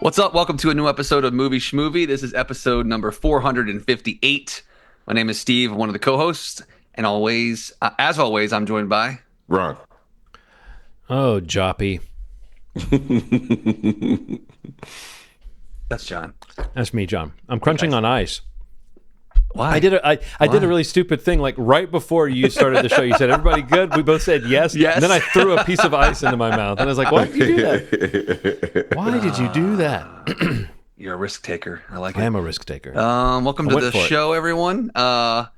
What's up? Welcome to a new episode of Movie Schmovie. This is episode number 458. My name is Steve, one of the co-hosts, and as always, I'm joined by Ron. Oh, Joppy. That's John. That's me, John. I'm crunching on ice. Why? I did a really stupid thing. Like right before you started the show, you said, "Everybody good?" We both said yes. Yes. And then I threw a piece of ice into my mouth, and I was like, "Why did you do that? Why did you do that?" You're a risk taker. I like it. I am a risk taker. Welcome to the show, everyone. We're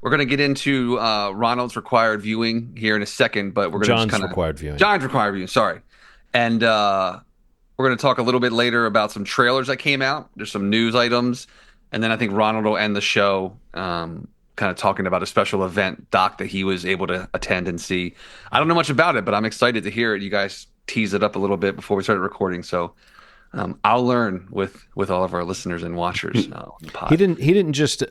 going to get into Ronald's required viewing here in a second, but we're going to John's required viewing. John's required viewing. Sorry, and we're going to talk a little bit later about some trailers that came out. There's some news items. And then I think Ronald will end the show kind of talking about a special event doc that he was able to attend and see. I don't know much about it, but I'm excited to hear it. You guys teased it up a little bit before we started recording, so I'll learn with all of our listeners and watchers. He didn't just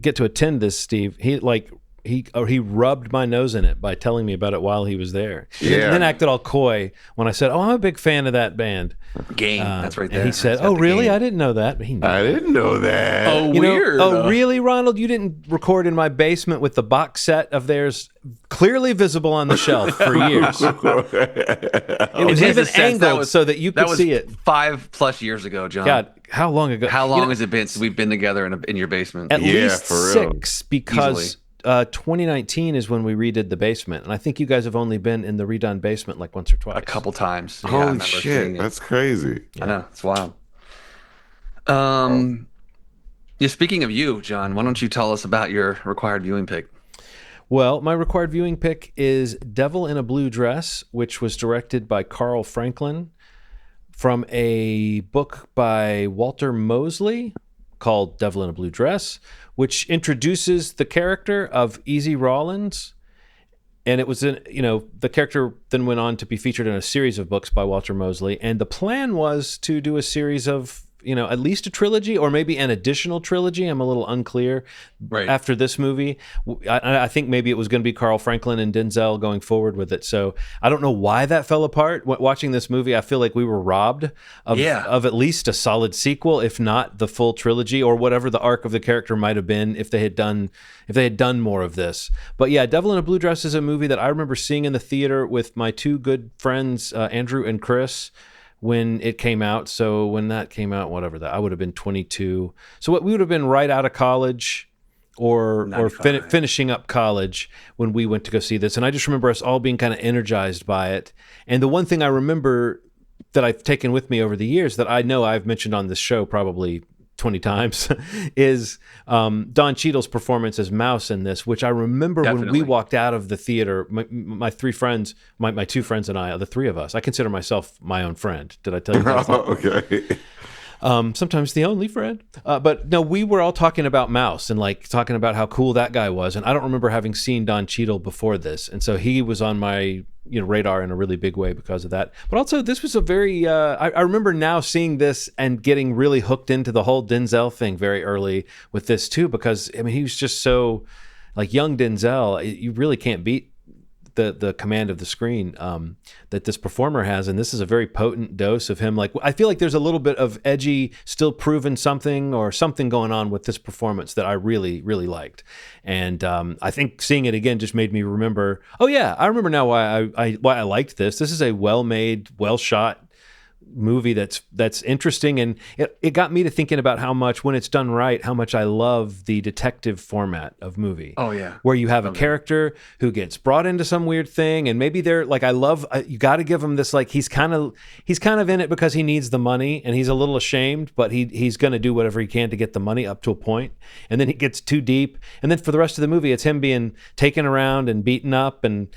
get to attend this, Steve. He rubbed my nose in it by telling me about it while he was there. Yeah. And then acted all coy when I said, "Oh, I'm a big fan of that band." Game. That's right there. And he said, "Oh, really? I didn't know that." But he knew. I didn't know that. Oh, You know, weird. oh, really, Ronald? You didn't record in my basement with the box set of theirs clearly visible on the shelf for years. It was even angled so that you could see it. 5+ years ago, John. God, how long ago? How long has it been since we've been together in your basement? At least for real. 6, because 2019 is when we redid the basement, and I think you guys have only been in the redone basement like once or twice. A couple times. Yeah, I Holy remember seeing shit, it. that's crazy. I know, it's wild. Yeah, speaking of you, John, why don't you tell us about your required viewing pick? Well, my required viewing pick is Devil in a Blue Dress, which was directed by Carl Franklin from a book by Walter Mosley called Devil in a Blue Dress, which introduces the character of Easy Rawlins. And it was the character then went on to be featured in a series of books by Walter Mosley. And the plan was to do a series of, at least a trilogy or maybe an additional trilogy. I'm a little unclear. Right. After this movie. I think maybe it was going to be Carl Franklin and Denzel going forward with it. So I don't know why that fell apart. Watching this movie, I feel like we were robbed of at least a solid sequel, if not the full trilogy or whatever the arc of the character might have been if they had done more of this. But yeah, Devil in a Blue Dress is a movie that I remember seeing in the theater with my two good friends, Andrew and Chris, when it came out. So when that came out, I would have been 22. So we would have been right out of college or finishing up college when we went to go see this. And I just remember us all being kind of energized by it. And the one thing I remember that I've taken with me over the years that I know I've mentioned on this show probably 20 times is Don Cheadle's performance as Mouse in this, which I remember when we walked out of the theater, my three friends, my two friends and I, the three of us, I consider myself my own friend. Did I tell you that? Okay. Sometimes the only friend. But no, we were all talking about Mouse and like talking about how cool that guy was. And I don't remember having seen Don Cheadle before this. And so he was on my radar in a really big way because of that. But also this was a very, I remember now seeing this and getting really hooked into the whole Denzel thing very early with this too, because I mean, he was just so like young Denzel. You really can't beat the command of the screen that this performer has, and this is a very potent dose of him. Like I feel like there's a little bit of edgy, still proving something or something going on with this performance that I really, really liked. And I think seeing it again just made me remember. Oh yeah, I remember now why I liked this. This is a well-made, well-shot movie that's interesting, and it got me to thinking about how much, when it's done right, how much I love the detective format of movie. Oh yeah, where you have a character who gets brought into some weird thing, and maybe they're like, you got to give him this, like he's kind of in it because he needs the money and he's a little ashamed, but he's going to do whatever he can to get the money up to a point, and then he gets too deep, and then for the rest of the movie it's him being taken around and beaten up and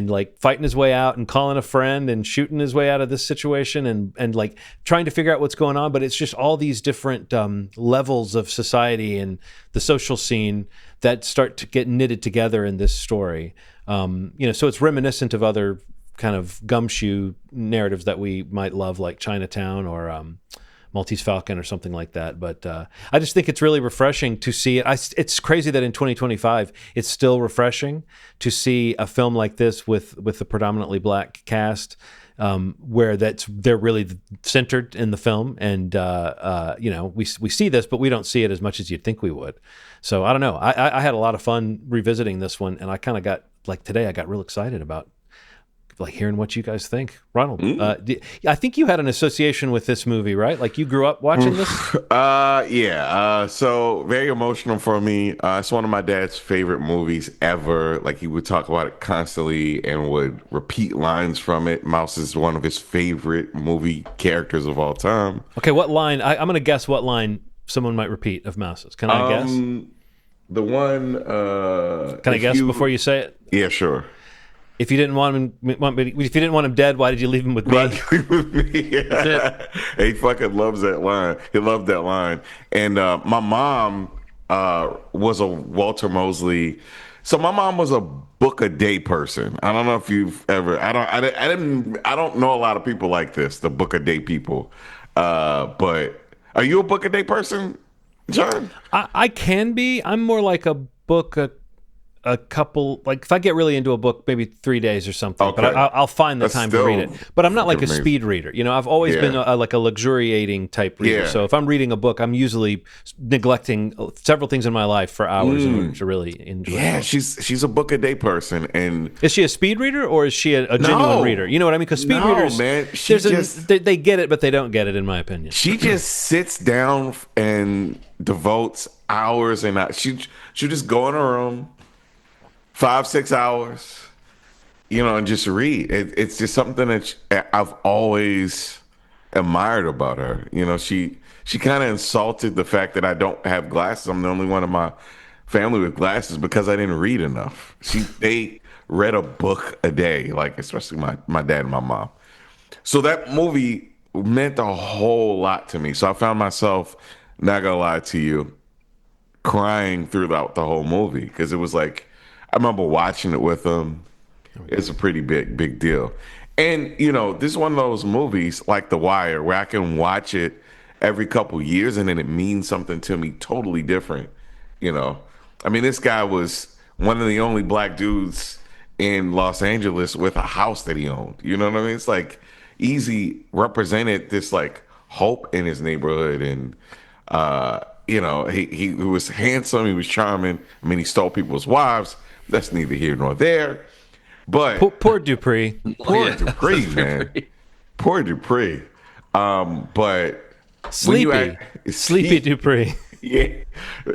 like fighting his way out and calling a friend and shooting his way out of this situation and like trying to figure out what's going on. But it's just all these different levels of society and the social scene that start to get knitted together in this story. So it's reminiscent of other kind of gumshoe narratives that we might love, like Chinatown or Maltese Falcon or something like that. But I just think it's really refreshing to see it. It's crazy that in 2025 it's still refreshing to see a film like this with a predominantly black cast, where they're really centered in the film, and we see this, but we don't see it as much as you'd think we would. So I don't know. I had a lot of fun revisiting this one, and I kind of got today. I got real excited about hearing what you guys think. Ronald, I think you had an association with this movie, right? Like you grew up watching this? Yeah. So very emotional for me. It's one of my dad's favorite movies ever. Like he would talk about it constantly and would repeat lines from it. Mouse is one of his favorite movie characters of all time. Okay, what line? I'm going to guess what line someone might repeat of Mouse's. Can I guess? The one. Can I guess before you say it? Yeah, sure. If you didn't want him dead, why did you leave him with me? Yeah. He fucking loves that line. He loved that line. And my mom was a Walter Mosley. So my mom was a book a day person. I don't know if you've ever. I don't know a lot of people like this. The book a day people. But are you a book a day person, John? I can be. I'm more like a book a couple, like if I get really into a book, maybe 3 days or something. Okay. But I'll find the time to read it. But I'm not like a speed reader. I've always been like a luxuriating type reader. Yeah. So if I'm reading a book, I'm usually neglecting several things in my life for hours in order to really enjoy it. Yeah, she's a book a day person. And is she a speed reader or is she a genuine reader? You know what I mean? Because speed readers, man, they get it, but they don't get it, in my opinion. She just sits down and devotes hours and hours. She'll just go in her room, 5-6 hours, and just read. It's just something that I've always admired about her. She kind of insulted the fact that I don't have glasses. I'm the only one in my family with glasses because I didn't read enough. They read a book a day, like especially my dad and my mom. So that movie meant a whole lot to me. So I found myself, not gonna lie to you, crying throughout the whole movie because it was like, I remember watching it with them. It's a pretty big deal. And, this is one of those movies like The Wire where I can watch it every couple years and then it means something to me totally different. I mean, this guy was one of the only black dudes in Los Angeles with a house that he owned. You know what I mean? It's like Easy represented this like hope in his neighborhood. And, he was handsome. He was charming. I mean, he stole people's wives. That's neither here nor there. But poor Dupree. Poor Dupree, man. Poor Dupree. But Sleepy Dupree. Yeah.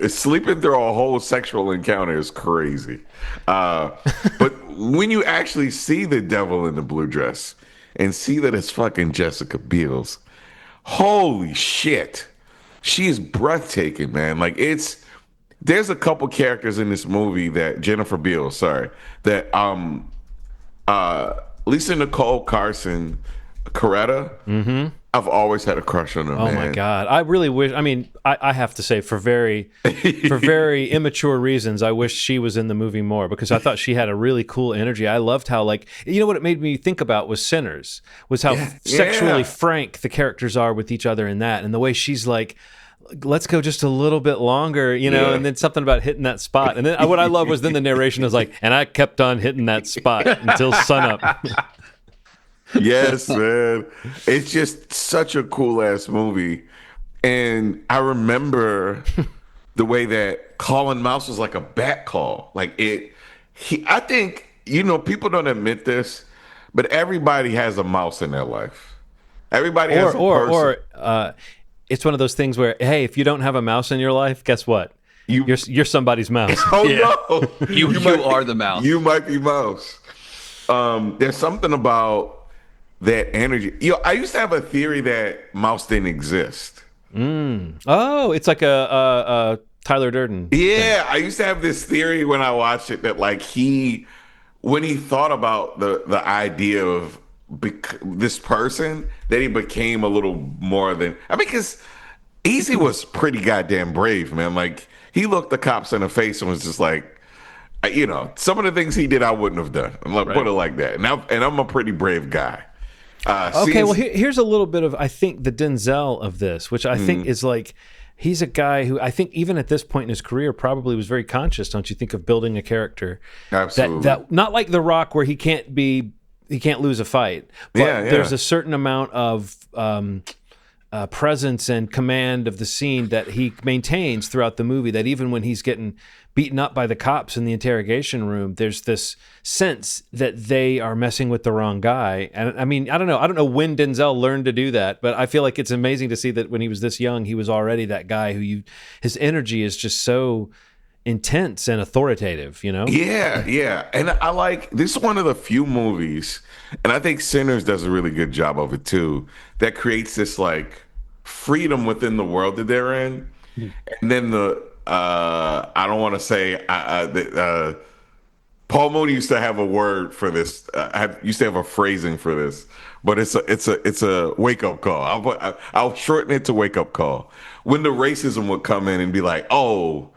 Sleeping through a whole sexual encounter is crazy. But when you actually see the devil in the blue dress and see that it's fucking Jessica Biel's, holy shit. She is breathtaking, man. Like there's a couple characters in this movie that Jennifer Beals, that Lisa Nicole Carson, Coretta, I've always had a crush on her. Oh man. My God. I really wish, I have to say for very immature reasons, I wish she was in the movie more because I thought she had a really cool energy. I loved how what it made me think about was Sinners, was how sexually frank the characters are with each other in that. And the way she's like, let's go just a little bit longer, and then something about hitting that spot. And then what I love was then the narration was like, and I kept on hitting that spot until sunup. Yes, man. It's just such a cool ass movie. And I remember the way that calling Mouse was like a bat call. Like I think, people don't admit this, but everybody has a mouse in their life. Everybody has a person. It's one of those things where, hey, if you don't have a mouse in your life, guess what? You're somebody's mouse. Oh no, you are the mouse. You might be mouse. There's something about that energy. I used to have a theory that mouse didn't exist. Oh, it's like a Tyler Durden. Yeah, thing. I used to have this theory when I watched it that like when he thought about the idea of this person, that he became a little more than because Easy was pretty goddamn brave, man. Like he looked the cops in the face and was just like, some of the things he did I wouldn't have done. Put it like that. And I'm a pretty brave guy. Okay, well, here's a little bit of, I think, the Denzel of this, which I think is like, he's a guy who I think even at this point in his career probably was very conscious, don't you think, of building a character. Absolutely. That not like The Rock where he can't lose a fight, but there's a certain amount of presence and command of the scene that he maintains throughout the movie, that even when he's getting beaten up by the cops in the interrogation room, there's this sense that they are messing with the wrong guy. And I mean, I don't know when Denzel learned to do that, but I feel like it's amazing to see that when he was this young, he was already that guy his energy is just so intense and authoritative, you know? Yeah. And I like, this is one of the few movies, and I think Sinners does a really good job of it too, that creates this like freedom within the world that they're in. And then I don't want to say, Paul Mooney used to have a word for this. Used to have a phrasing for this, but it's a wake up call. I'll shorten it to wake up call. When the racism would come in and be like, oh,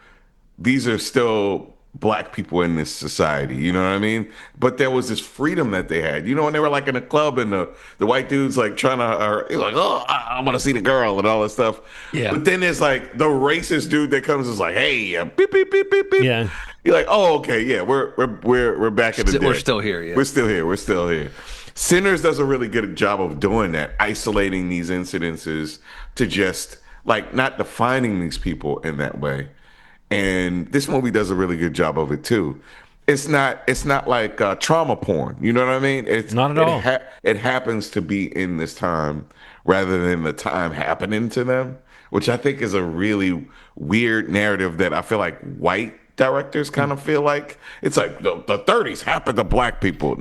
these are still black people in this society, you know what I mean? But there was this freedom that they had, you know, when they were like in a club and the white dude's like trying to, like, oh, I want to see the girl and all this stuff. Yeah. But then there's like the racist dude that comes and is like, hey, beep beep beep beep beep. Yeah. You're like, oh, okay, yeah, we're back in the day. We're still here. Yeah. We're still here. Sinners does a really good job of doing that, isolating these incidences to just like not defining these people in that way. And this movie does a really good job of it too. It's not like trauma porn. You know what I mean? It's not at all. It happens to be in this time rather than the time happening to them, which I think is a really weird narrative that I feel like white directors kind of feel like. It's like the 30s happened to black people.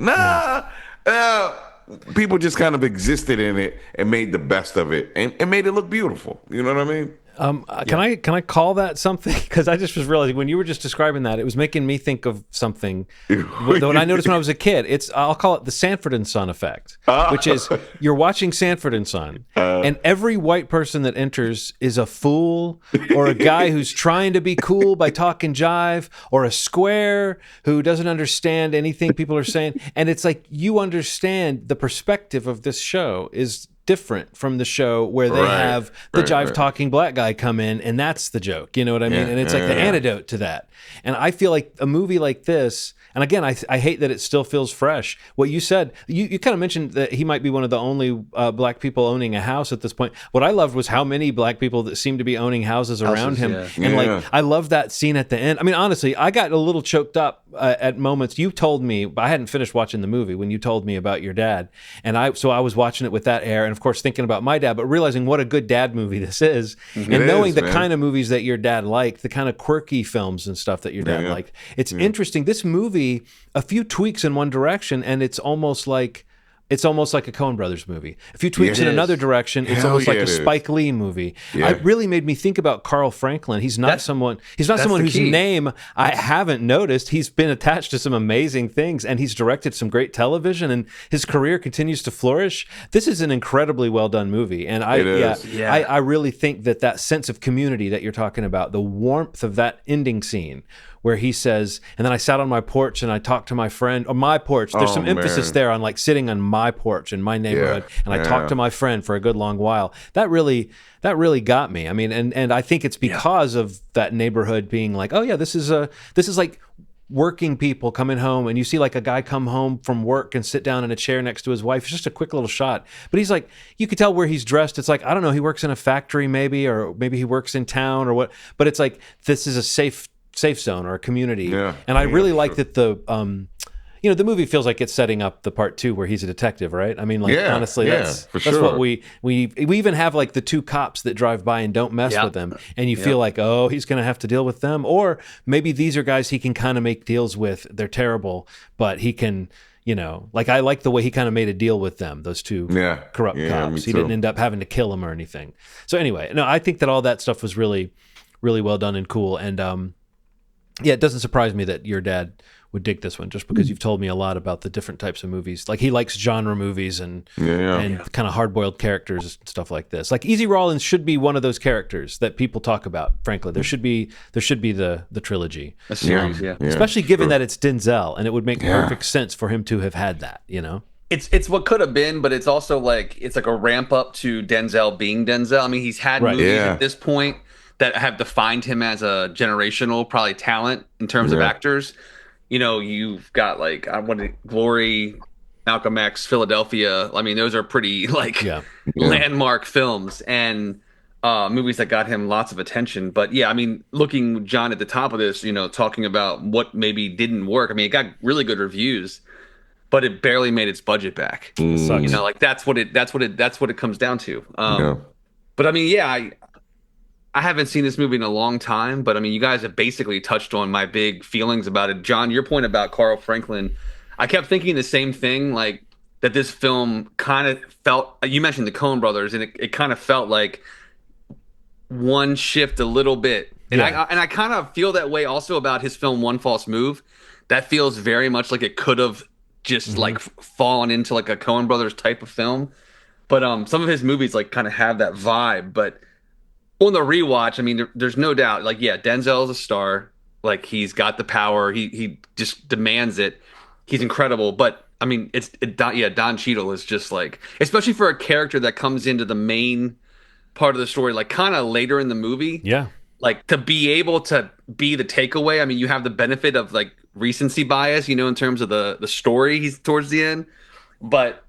People just kind of existed in it and made the best of it and made it look beautiful. You know what I mean? Can I call that something? Because I just was realizing when you were just describing that, it was making me think of something that I noticed when I was a kid. I'll call it the Sanford and Son effect, which is you're watching Sanford and Son, and every white person that enters is a fool or a guy who's trying to be cool by talking jive, or a square who doesn't understand anything people are saying. And it's like you understand the perspective of this show is different from the show where they have the jive talking black guy come in and that's the joke, you know what I mean? And it's like the antidote to that. And I feel like a movie like this, and again, I hate that it still feels fresh. What you said, you kind of mentioned that he might be one of the only black people owning a house at this point. What I loved was how many black people that seem to be owning houses around him. Yeah. And like, I love that scene at the end. I mean, honestly, I got a little choked up at moments. You told me, I hadn't finished watching the movie when you told me about your dad. And so I was watching it with that air. And of course, thinking about my dad, but realizing what a good dad movie this is. Mm-hmm. And knowing the kind of movies that your dad liked, the kind of quirky films and stuff that your dad liked. It's interesting. This movie, a few tweaks in one direction, and it's almost like a Coen Brothers movie. A few tweaks in another direction, it's almost like a Spike Lee movie. Yeah. It really made me think about Carl Franklin. He's not someone whose name I haven't noticed. He's been attached to some amazing things, and he's directed some great television, and his career continues to flourish. This is an incredibly well done movie, and I really think that sense of community that you're talking about, the warmth of that ending scene, where he says, and then I sat on my porch and I talked to my friend on my porch. There's some emphasis there on like sitting on my porch in my neighborhood. And I talked to my friend for a good long while. That really got me. I mean, and I think it's because of that neighborhood being like, oh yeah, this is like working people coming home, and you see like a guy come home from work and sit down in a chair next to his wife. It's just a quick little shot, but he's like, you could tell where he's dressed. It's like, I don't know, he works in a factory maybe, or maybe he works in town or what, but it's like, this is a safe zone or a community. And I really like that the movie feels like it's setting up the part 2 where he's a detective, right? I mean, like, honestly, that's what we even have, like the 2 cops that drive by and don't mess with them, and you feel like, oh, he's gonna have to deal with them, or maybe these are guys he can kind of make deals with. They're terrible, but he can, like, I like the way he kind of made a deal with them, those 2 corrupt cops. He didn't end up having to kill them or anything. So anyway, no, I think that all that stuff was really, really well done and cool. And it doesn't surprise me that your dad would dig this one, just because you've told me a lot about the different types of movies. Like, he likes genre movies and kind of hard-boiled characters and stuff like this. Like, Easy Rawlins should be one of those characters that people talk about. Frankly, there should be the trilogy, a series, especially given that it's Denzel, and it would make perfect sense for him to have had that. it's what could have been, but it's also like it's like a ramp up to Denzel being Denzel. I mean, he's had Right. movies Yeah. at this point that have defined him as a generational probably talent in terms of Yeah. actors. You know, you've got like I want to Glory, Malcolm X, Philadelphia. I mean, those are pretty like Yeah. Yeah. landmark films and movies that got him lots of attention. But yeah, I mean, looking John at the top of this, you know, talking about what maybe didn't work. I mean, it got really good reviews, but it barely made its budget back. It You sucks. know, like that's what it comes down to. Yeah. But I mean, yeah, I haven't seen this movie in a long time, but I mean, you guys have basically touched on my big feelings about it. John, your point about Carl Franklin, I kept thinking the same thing, like that this film kind of felt, you mentioned the Coen brothers, and it kind of felt like one shift a little bit. And Yeah. I kind of feel that way also about his film One False Move. That feels very much like it could have just like fallen into like a Coen brothers type of film. But some of his movies like kind of have that vibe, but on the rewatch, I mean, there's no doubt. Like, yeah, Denzel is a star. Like, he's got the power. He just demands it. He's incredible. But I mean, yeah, Don Cheadle is just like, especially for a character that comes into the main part of the story, like kind of later in the movie. Yeah. Like to be able to be the takeaway. I mean, you have the benefit of like recency bias, you know, in terms of the story he's towards the end. But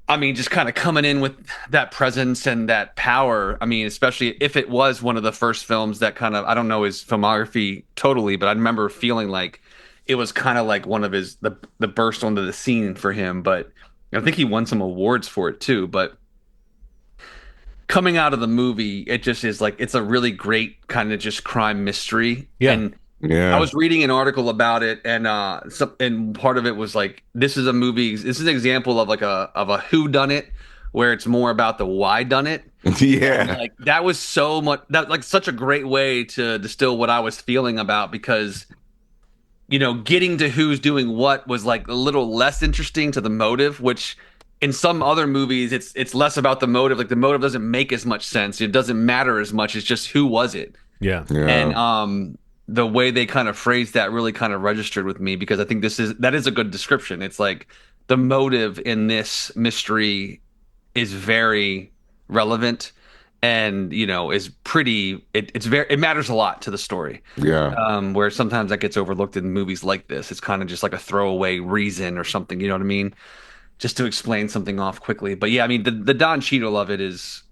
I mean, just kind of coming in with that presence and that power. I mean, especially if it was one of the first films that kind of, I don't know his filmography totally, but I remember feeling like it was kind of like one of the burst onto the scene for him. But I think he won some awards for it too. But coming out of the movie, it just is like, it's a really great kind of just crime mystery. Yeah. And Yeah. I was reading an article about it, and and part of it was like, this is a movie. This is an example of like a who done it, where it's more about the why done it. Yeah. Like that was so much that like such a great way to distill what I was feeling about, because you know, getting to who's doing what was like a little less interesting to the motive, which in some other movies it's less about the motive. Like the motive doesn't make as much sense. It doesn't matter as much. It's just who was it. Yeah. Yeah. And the way they kind of phrased that really kind of registered with me, because I think that is a good description. It's like the motive in this mystery is very relevant, and you know is pretty. It matters a lot to the story. Yeah. Where sometimes that gets overlooked in movies like this. It's kind of just like a throwaway reason or something. You know what I mean? Just to explain something off quickly. But yeah, I mean the Don Cheadle of it is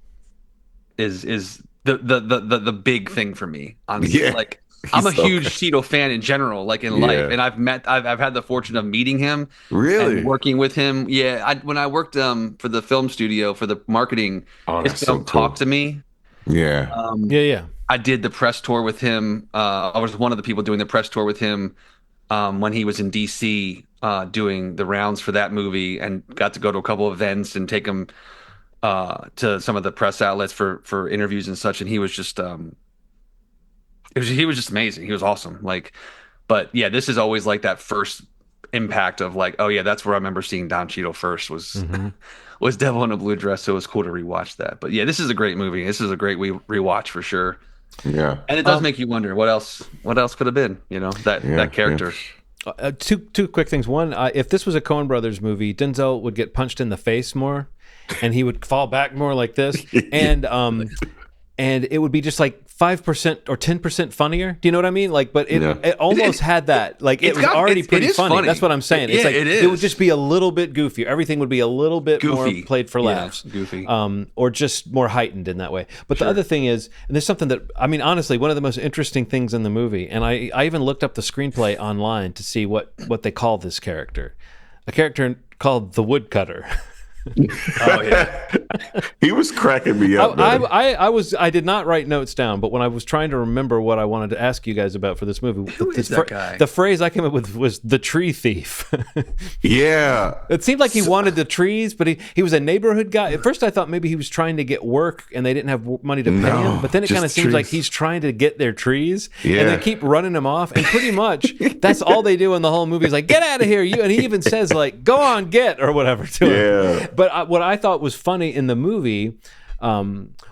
the big thing for me. Honestly, Yeah. like I'm a He's so huge good. Cheadle fan in general, like in Yeah. life, and I've had the fortune of meeting him, Really? and working with him. Yeah, when I worked for the film studio for the marketing, Oh, his that's so film cool. Talk to Me. Yeah. Yeah. Yeah. I did the press tour with him. I was one of the people doing the press tour with him when he was in DC doing the rounds for that movie, and got to go to a couple of events and take him to some of the press outlets for interviews and such. And he was just he was just amazing. He was awesome. Like, but yeah, this is always like that first impact of like, oh yeah, that's where I remember seeing Don Cheadle first was was Devil in a Blue Dress. So it was cool to rewatch that. But yeah, this is a great movie. This is a great rewatch for sure. Yeah. And it does make you wonder what else could have been, you know, that character. Two quick things. One, if this was a Coen Brothers movie, Denzel would get punched in the face more, and he would fall back more like this, and it would be just like 5% or 10% funnier. Do you know what I mean? Like, but it almost had that. Like, it was already pretty funny. That's what I'm saying. It's like it is. It would just be a little bit goofier. Everything would be a little bit Goofy. more played for laughs, goofy. or just more heightened in that way. But the other thing is, and there's something that I mean, honestly, one of the most interesting things in the movie, and I even looked up the screenplay online to see what they call this character, a character called the Woodcutter. Oh yeah. He was cracking me up. man. I did not write notes down, but when I was trying to remember what I wanted to ask you guys about for this movie, Who is that guy? the phrase I came up with was the tree thief. Yeah. It seemed like he wanted the trees, but he was a neighborhood guy. At first, I thought maybe he was trying to get work and they didn't have money to pay No, him. But then it just kind of seems like trees. he's trying to get their trees, Yeah. and they keep running him off. And pretty much that's all they do in the whole movie is like, get out of here, you. And he even says like, go on, get, or whatever to him. Yeah. But what I thought was funny in the movie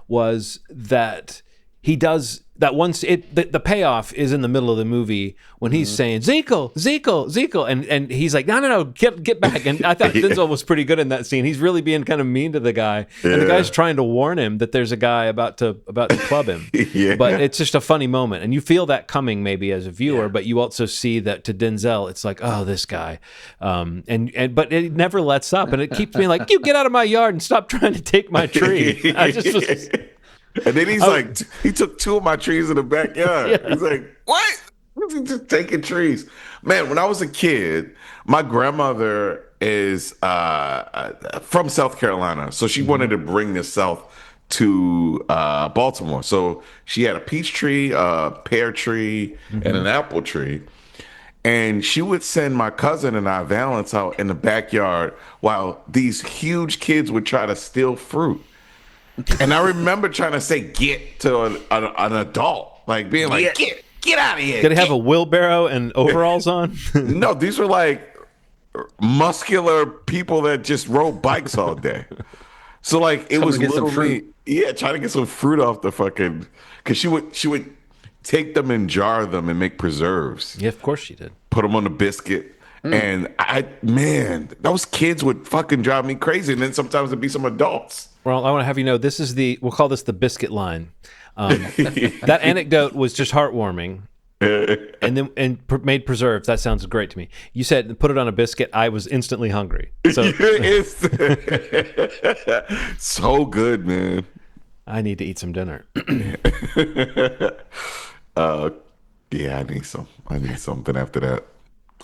was that he does that once the payoff is in the middle of the movie when he's saying Zekel, and he's like, no, get back. And I thought Denzel was pretty good in that scene. He's really being kind of mean to the guy, and the guy's trying to warn him that there's a guy about to club him. But it's just a funny moment, and you feel that coming maybe as a viewer, but you also see that to Denzel, it's like, oh, this guy, but it never lets up, and it keeps being like, you get out of my yard and stop trying to take my tree. I just was. And then he's like, he took 2 of my trees in the backyard. Yeah. He's like, what? He just taking trees. Man, when I was a kid, my grandmother is from South Carolina. So she wanted to bring the South to Baltimore. So she had a peach tree, a pear tree, and an apple tree. And she would send my cousin and I, Valance, out in the backyard while these huge kids would try to steal fruit. And I remember trying to say "get" to an adult, like being like, "Get out of here!" Did it have a wheelbarrow and overalls on? No, these were like muscular people that just rode bikes all day. So like it was literally, trying to get some fruit off the fucking. Because she would take them and jar them and make preserves. Yeah, of course she did. Put them on a biscuit. And those kids would fucking drive me crazy. And then sometimes it'd be some adults. Well, I want to have you know, we'll call this the biscuit line. That anecdote was just heartwarming. and made preserves. That sounds great to me. You said put it on a biscuit. I was instantly hungry. So so good, man. I need to eat some dinner. I need something after that.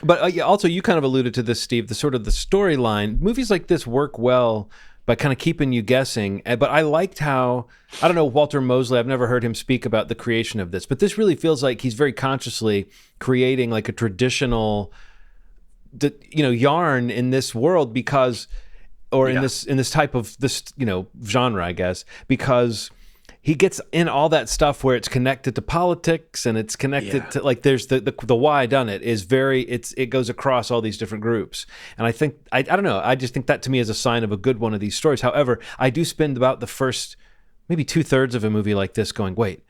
But also, you kind of alluded to this, Steve. The storyline. Movies like this work well by kind of keeping you guessing. But I liked how, I don't know, Walter Mosley, I've never heard him speak about the creation of this, but this really feels like he's very consciously creating like a traditional, yarn in this world in this type of this, genre, I guess, because he gets in all that stuff where it's connected to politics and it's connected to like there's the why done it is it goes across all these different groups. And I think I don't know, I just think that to me is a sign of a good one of these stories. However, I do spend about the first maybe 2/3 of a movie like this going, wait,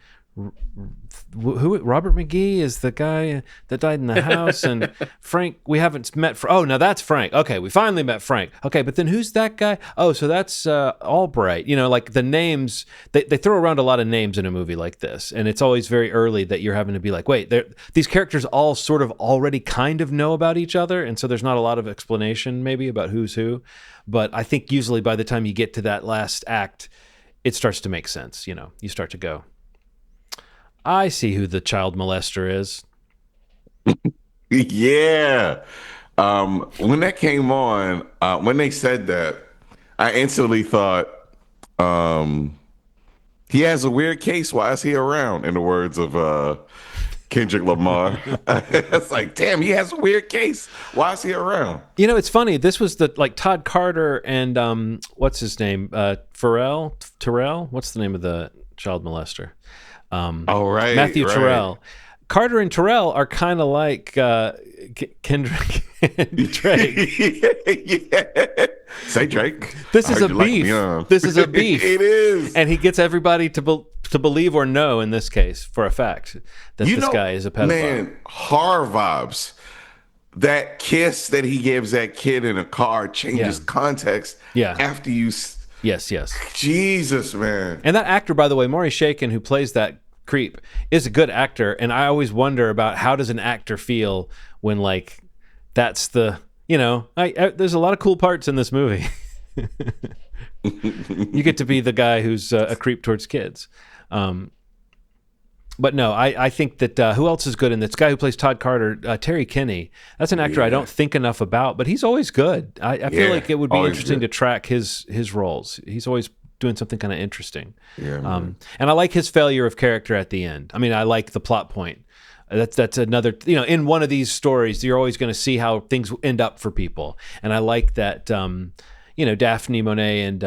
who Robert McGee is the guy that died in the house, and Frank we haven't met now that's Frank. Okay, we finally met Frank. Okay, but then who's that guy? Oh, so that's Albright. Like the names, they throw around a lot of names in a movie like this, and it's always very early that you're having to be like, wait, these characters all sort of already kind of know about each other, and so there's not a lot of explanation maybe about who's who. But I think usually by the time you get to that last act, it starts to make sense. You start to go, I see who the child molester is. Yeah. When that came on, when they said that, I instantly thought, he has a weird case. Why is he around? In the words of Kendrick Lamar. It's like, damn, he has a weird case. Why is he around? It's funny. This was Todd Carter and what's his name? Terrell? What's the name of the child molester? Right, Matthew right. Terrell. Carter and Terrell are kind of like Kendrick and Drake. Yeah. Say Drake. This is a beef. This is a beef. It is. And he gets everybody to believe or know, in this case, for a fact, that this guy is a pedophile. Man, horror vibes. That kiss that he gives that kid in a car changes context after you... Yes. Jesus, man. And that actor, by the way, Maury Shaken, who plays that creep, is a good actor. And I always wonder about how does an actor feel when, like, that's the, there's a lot of cool parts in this movie. You get to be the guy who's a creep towards kids. But no, I think that who else is good in this? Guy who plays Todd Carter, Terry Kinney. That's an actor I don't think enough about, but he's always good. I feel like it would be interesting to track his roles. He's always doing something kind of interesting. Yeah, and I like his failure of character at the end. I mean, I like the plot point. That's another, in one of these stories, you're always going to see how things end up for people. And I like that, Daphne Monet and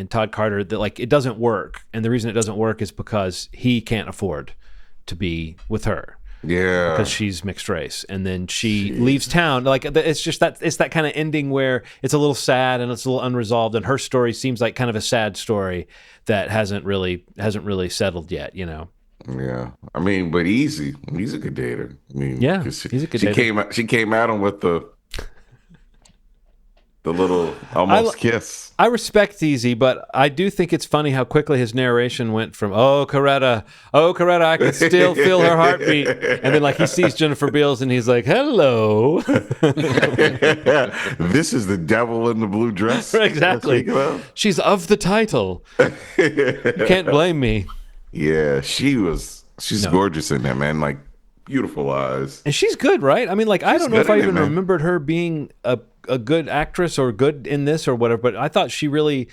Todd Carter, that like it doesn't work. And the reason it doesn't work is because he can't afford to be with her. Yeah. Because she's mixed race. And then she leaves town. Like it's just that kind of ending where it's a little sad and it's a little unresolved, and her story seems like kind of a sad story that hasn't really settled yet, Yeah, I mean, but he's a good dater. I mean, Yeah, 'cause he's a good she dater. came at him with the little I almost kiss. I respect Easy, but I do think it's funny how quickly his narration went from oh Coretta, I can still feel her heartbeat," and then like he sees Jennifer Beals and he's like, "Hello." This is the devil in the blue dress. Exactly. She's of the title. You can't blame me. Yeah, she's No. gorgeous in that, man. Like beautiful eyes. And she's good, right? I mean, like, I don't know if I even man. remembered her being a good actress or good in this or whatever, but I thought she really.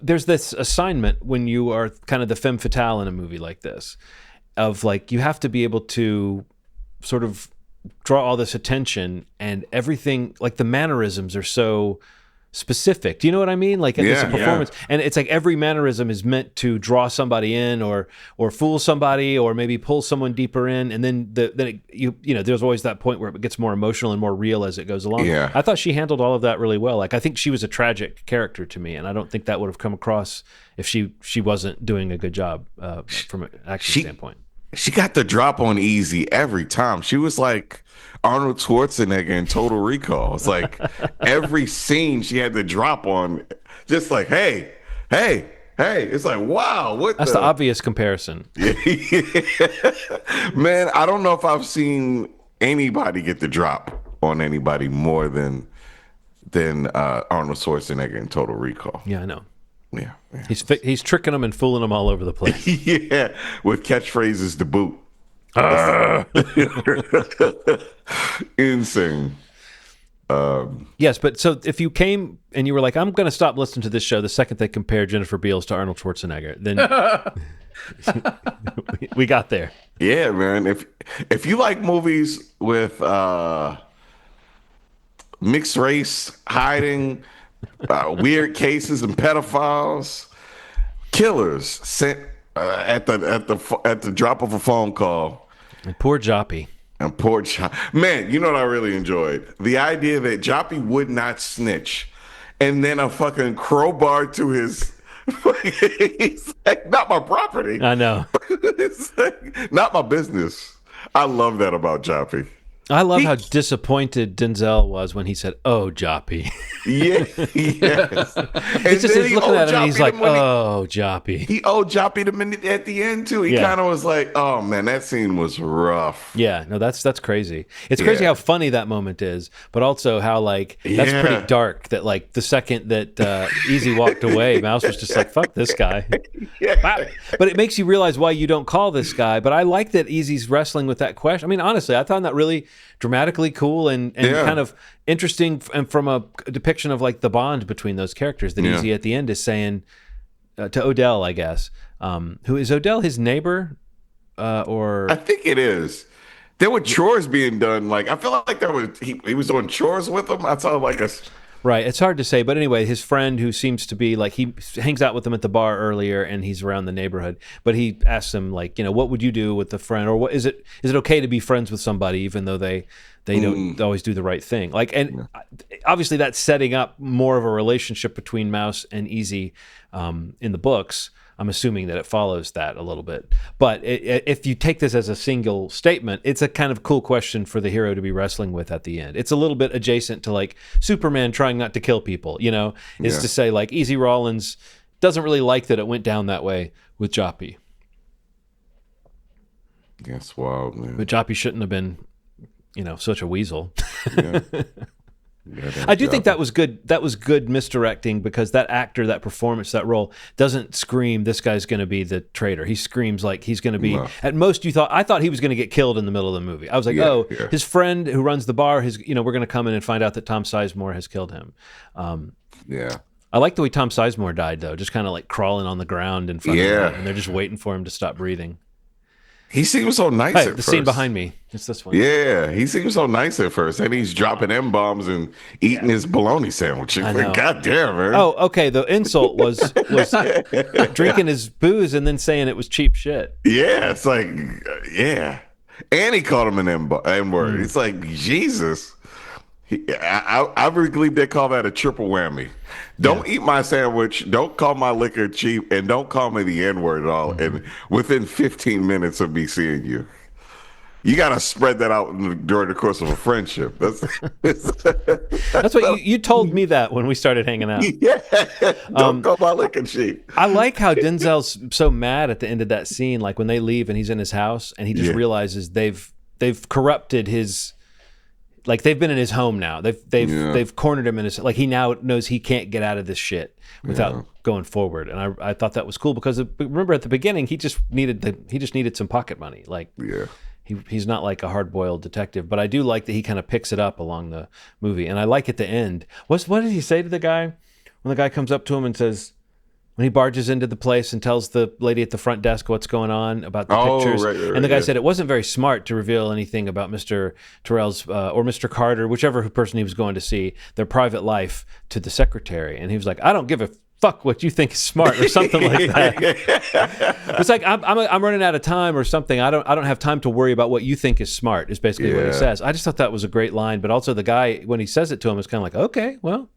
There's this assignment when you are kind of the femme fatale in a movie like this, of like, you have to be able to sort of draw all this attention and everything, like the mannerisms are so specific. Do you know what I mean? Like it's a performance, and it's like every mannerism is meant to draw somebody in, or fool somebody, or maybe pull someone deeper in, and then you know there's always that point where it gets more emotional and more real as it goes along. Yeah. I thought she handled all of that really well. Like I think she was a tragic character to me, and I don't think that would have come across if she wasn't doing a good job from an acting standpoint. She got the drop on Easy every time. She was like Arnold Schwarzenegger in Total Recall. It's like every scene she had the drop on, just like, hey, hey, hey. It's like, wow, That's the obvious comparison. Man, I don't know if I've seen anybody get the drop on anybody more than Arnold Schwarzenegger in Total Recall. Yeah, I know. Yeah, yeah. He's tricking them and fooling them all over the place. Yeah, with catchphrases to boot. Insane. Yes, but so if you came and you were like, I'm going to stop listening to this show the second they compare Jennifer Beals to Arnold Schwarzenegger, then we got there. Yeah, man. If you like movies with mixed race hiding, weird cases and pedophiles, killers sent at the drop of a phone call. And poor Joppy. And poor man, you know what I really enjoyed? The idea that Joppy would not snitch, and then a fucking crowbar to his. He's like, not my property. I know. It's like, not my business. I love that about Joppy. I love how disappointed Denzel was when he said, "Oh, Joppy." Yeah, yes. He's just looking at him and he's like, "Oh, Joppy." He owed Joppy the minute at the end too. He kind of was like, "Oh man, that scene was rough." Yeah, no, that's crazy. It's crazy how funny that moment is, but also how like that's pretty dark. That like the second that Easy walked away, Mouse was just like, "Fuck this guy." Yeah. But it makes you realize why you don't call this guy. But I like that Easy's wrestling with that question. I mean, honestly, I found that really dramatically cool and kind of interesting, and from a depiction of like the bond between those characters. That Easy at the end is saying to Odell, I guess, who is Odell, his neighbor, or I think it is. There were chores being done. Like I feel like he was doing chores with them. I saw like a. Right, it's hard to say, but anyway, his friend who seems to be like, he hangs out with him at the bar earlier, and he's around the neighborhood. But he asks him like, what would you do with a friend, or what is it okay to be friends with somebody even though they don't always do the right thing? Like, and obviously that's setting up more of a relationship between Mouse and Easy in the books. I'm assuming that it follows that a little bit. But if you take this as a single statement, it's a kind of cool question for the hero to be wrestling with at the end. It's a little bit adjacent to like Superman trying not to kill people, is to say like Easy Rollins doesn't really like that it went down that way with Joppy. That's wild, man. But Joppy shouldn't have been, such a weasel. Yeah. I do think that was good. That was good misdirecting, because that actor, that performance, that role doesn't scream this guy's going to be the traitor. He screams like he's going to be. No. At most, I thought he was going to get killed in the middle of the movie. I was like, his friend who runs the bar, we're going to come in and find out that Tom Sizemore has killed him. I like the way Tom Sizemore died, though, just kind of like crawling on the ground in front of him, and they're just waiting for him to stop breathing. He seems so nice at first. The scene behind me. It's this one. Yeah, he seems so nice at first. And he's dropping M-bombs and eating his bologna sandwich. Like, God damn, man. Oh, okay. The insult was drinking his booze and then saying it was cheap shit. Yeah, it's like, yeah. And he called him an M-word. It's like, Jesus. I believe they call that a triple whammy. Don't eat my sandwich. Don't call my liquor cheap, and don't call me the N word at all. And within 15 minutes of me seeing you, you got to spread that out during the course of a friendship. That's what you told me that when we started hanging out. Yeah. Don't call my liquor cheap. I like how Denzel's so mad at the end of that scene, like when they leave and he's in his house and he just realizes they've corrupted his. Like they've been in his home now. They've cornered him in his, like he now knows he can't get out of this shit without going forward. And I thought that was cool because remember at the beginning he just needed some pocket money. Like he's not like a hard boiled detective, but I do like that he kind of picks it up along the movie. And I like at the end, what did he say to the guy when the guy comes up to him and says, when he barges into the place and tells the lady at the front desk what's going on about the pictures. Right, and the guy said it wasn't very smart to reveal anything about Mr. Terrell's or Mr. Carter, whichever person he was going to see, their private life to the secretary. And he was like, I don't give a fuck what you think is smart or something like that. It's like, I'm running out of time or something. I don't have time to worry about what you think is smart is basically what he says. I just thought that was a great line. But also the guy, when he says it to him, is kind of like, okay, well.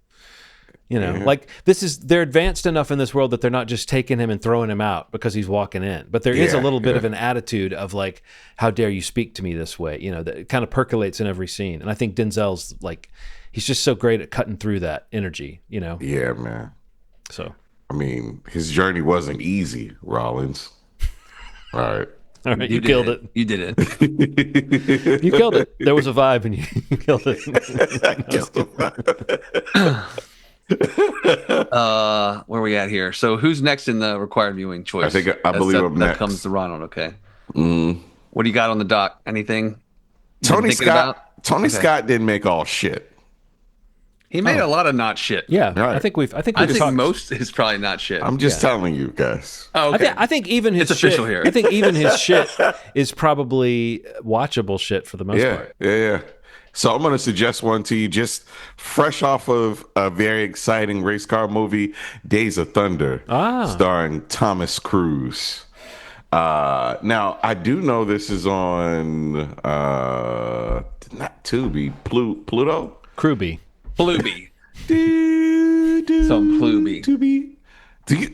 You know, like they're advanced enough in this world that they're not just taking him and throwing him out because he's walking in. But there is a little bit of an attitude of like, how dare you speak to me this way? You know, that kind of percolates in every scene. And I think Denzel's like, he's just so great at cutting through that energy, you know? Yeah, man. So, I mean, his journey wasn't easy, Rollins. All right. All right, you killed it. You did it. You killed it. There was a vibe and you killed it. Where are we at here? So who's next in the required viewing choice? I believe I'm next. That comes to Ronald. Okay. What do you got on the dock? Anything? Tony Scott didn't make all shit. He made a lot of not shit. Yeah, right. I think most is probably not shit. I'm just telling you guys. Oh, okay. I think even his It's shit, official here. I think even his shit is probably watchable shit for the most part. Yeah. So I'm going to suggest one to you, just fresh off of a very exciting race car movie, Days of Thunder, starring Thomas Cruise. Now, I do know this is on not Tubi, Pluto? Kruby. Pluby. Some Pluby. Tubi.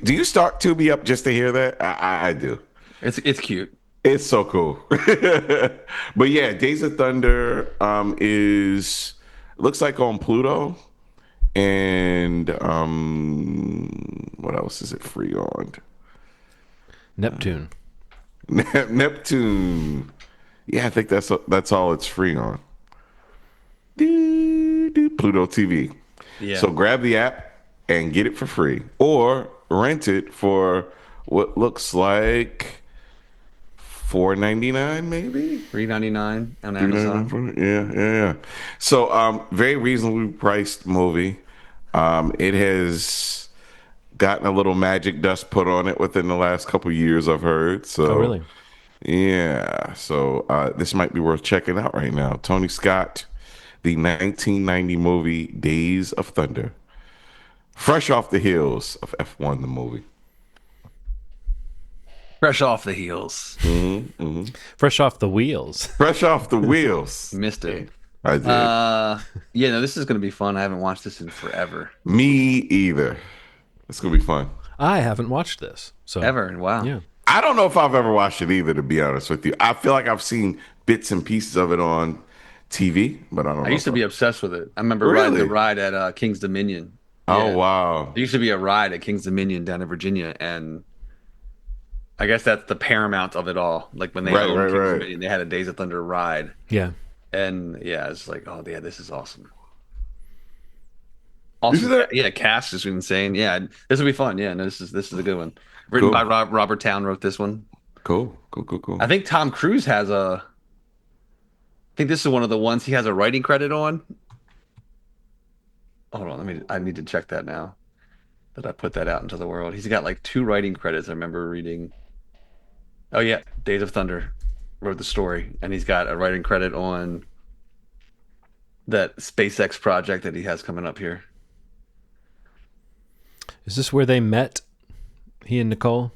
Do you start Tubi up just to hear that? I do. It's cute. It's so cool. But yeah, Days of Thunder looks like on Pluto. And what else is it free on? Neptune. Neptune. Yeah, I think that's all it's free on. Pluto TV. Yeah. So grab the app and get it for free. Or rent it for what looks like $4.99 maybe, $3.99 on Amazon. Yeah. So, very reasonably priced movie. It has gotten a little magic dust put on it within the last couple of years, I've heard. So, Oh, really? Yeah. So, this might be worth checking out right now. Tony Scott, the 1990 movie Days of Thunder, fresh off the heels of F1 the movie. Fresh off the heels. Fresh off the wheels. Fresh off the wheels. Missed it. I did. Yeah, no, this is going to be fun. I haven't watched this in forever. Me either. It's going to be fun. I haven't watched this. So Ever. Wow. Yeah. I don't know if I've ever watched it either, to be honest with you. I feel like I've seen bits and pieces of it on TV, but I don't know. I used to be obsessed with it. I remember riding the ride at King's Dominion. Oh, Yeah. wow. There used to be a ride at King's Dominion down in Virginia, and I guess that's the paramount of it all. Like when they owned King's Dominion, they had a Days of Thunder ride. Yeah. And yeah, it's like, oh yeah, this is awesome. Awesome. Yeah, cast is insane. Yeah, this will be fun. Yeah, no, this is a good one. Written by Robert Towne wrote this one. Cool. I think Tom Cruise has I think this is one of the ones he has a writing credit on. Hold on, I need to check that now that I put that out into the world. He's got like 2 writing credits. I remember reading. Oh yeah, Days of Thunder wrote the story, and he's got a writing credit on that SpaceX project that he has coming up here. Is this where they met? He and Nicole?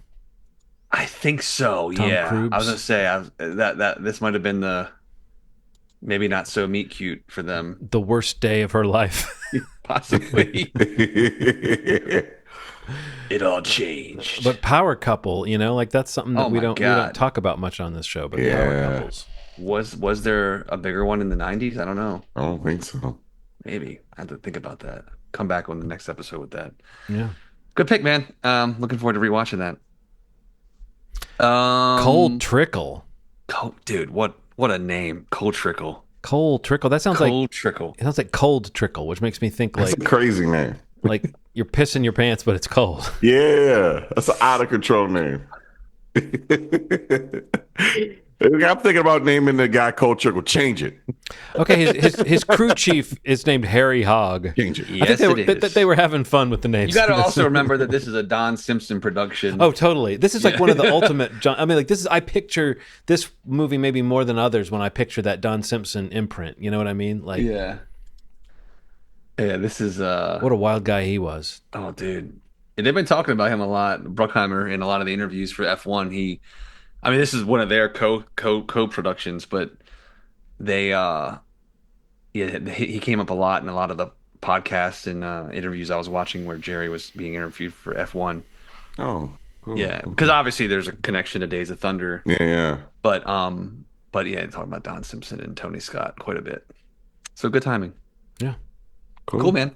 I think so. Tom yeah, Cruise? I was gonna say that this might have been the maybe not so meet cute for them. The worst day of her life. Possibly. It all changed. But power couple, like that's something that Oh we my don't God. talk about much on this show. But Yeah. power couples. Was there a bigger one in the 90s? I don't know. I don't think so. Maybe. I have to think about that. Come back on the next episode with that. Yeah. Good pick, man. Looking forward to rewatching that. Cold Trickle. Dude, what a name. Cold Trickle. Cold Trickle. That sounds Cold Trickle. It sounds like Cold Trickle, which makes me think That's like a crazy name. like you're pissing your pants, but it's cold. Yeah, that's an out of control name. I'm thinking about naming the guy Cold Trickle. Change it. Okay, his crew chief is named Harry Hogg. Change it. Yes, They were having fun with the names. You got to also remember that this is a Don Simpson production. Oh, totally. This is like one of the ultimate. I mean, like I picture this movie maybe more than others when I picture that Don Simpson imprint. You know what I mean? Like, yeah. This is what a wild guy he was. Oh, dude. And they've been talking about him a lot. Bruckheimer in a lot of the interviews for F1. This is one of their co-productions, but they he came up a lot in a lot of the podcasts and interviews I was watching where Jerry was being interviewed for F1. Oh, cool. Yeah, because obviously there's a connection to Days of Thunder. Yeah. But yeah, talking about Don Simpson and Tony Scott quite a bit. So good timing. Yeah. Cool, man.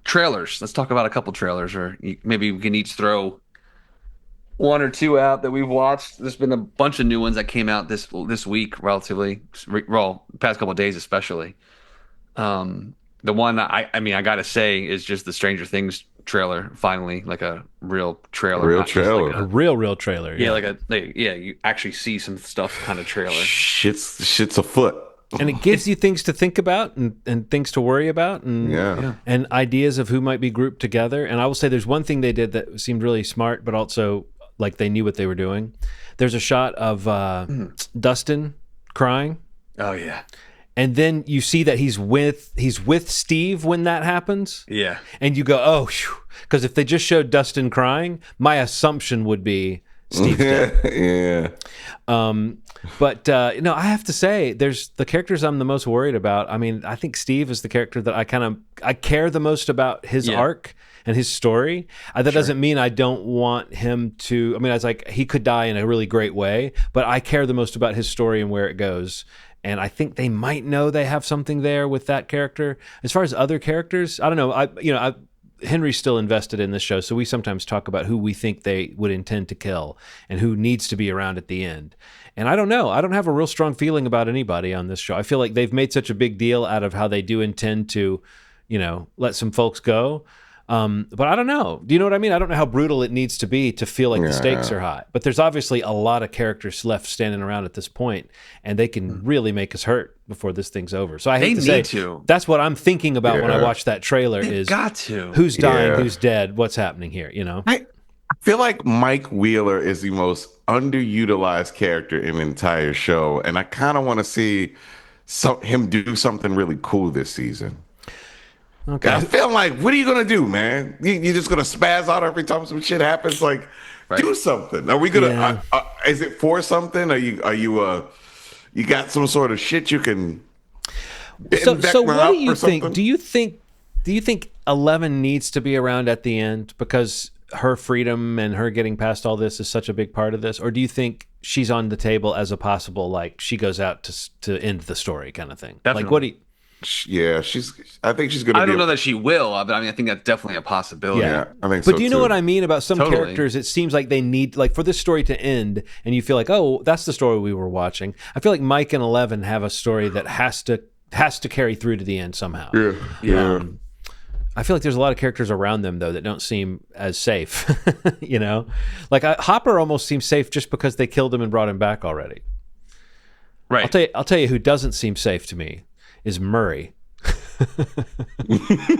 Trailers. Let's talk about a couple trailers, or maybe we can each throw one or two out that we've watched. There's been a bunch of new ones that came out this week, relatively, well, past couple of days especially. The one I gotta say is just the Stranger Things trailer. Finally, like a real trailer, Real trailer. A real trailer. Yeah, you actually see some stuff kind of trailer. Shit's afoot. And it gives you things to think about and things to worry about and ideas of who might be grouped together. And I will say there's one thing they did that seemed really smart, but also like they knew what they were doing. There's a shot of Dustin crying. Oh yeah. And then you see that he's with Steve when that happens. Yeah. And you go, oh, because if they just showed Dustin crying, my assumption would be Steve's dead. Yeah. But I have to say, there's the characters I'm the most worried about. I mean, I think Steve is the character that I care the most about his arc and his story. That doesn't mean I don't want him to. I mean, it's like he could die in a really great way, but I care the most about his story and where it goes. And I think they might know they have something there with that character. As far as other characters, I don't know. Henry's still invested in this show, so we sometimes talk about who we think they would intend to kill and who needs to be around at the end. And I don't know. I don't have a real strong feeling about anybody on this show. I feel like they've made such a big deal out of how they do intend to, let some folks go. But I don't know. Do you know what I mean? I don't know how brutal it needs to be to feel like the stakes are high. But there's obviously a lot of characters left standing around at this point, and they can really make us hurt before this thing's over. So I hate to say, that's what I'm thinking about when I watch that trailer. Who's dying, who's dead, what's happening here? I feel like Mike Wheeler is the most underutilized character in the entire show, and I kind of want to see him do something really cool this season. Okay. I feel like, what are you gonna do, man? You're just gonna spaz out every time some shit happens? Like, do something. Are we gonna? Is it for something? Are you you got some sort of shit you can? So what do you think? Do you think 11 needs to be around at the end because her freedom and her getting past all this is such a big part of this, or do you think she's on the table as a possible like she goes out to end the story kind of thing? Definitely. Like, what do you? Yeah, I think she's gonna. I don't know that she will, but I think that's definitely a possibility. Yeah, I think so. But do you know what I mean about some characters? It seems like they need, like, for this story to end, and you feel like, oh, that's the story we were watching. I feel like Mike and 11 have a story that has to carry through to the end somehow. Yeah. I feel like there's a lot of characters around them though that don't seem as safe. Like Hopper almost seems safe just because they killed him and brought him back already. Right. I'll tell you who doesn't seem safe to me is Murray.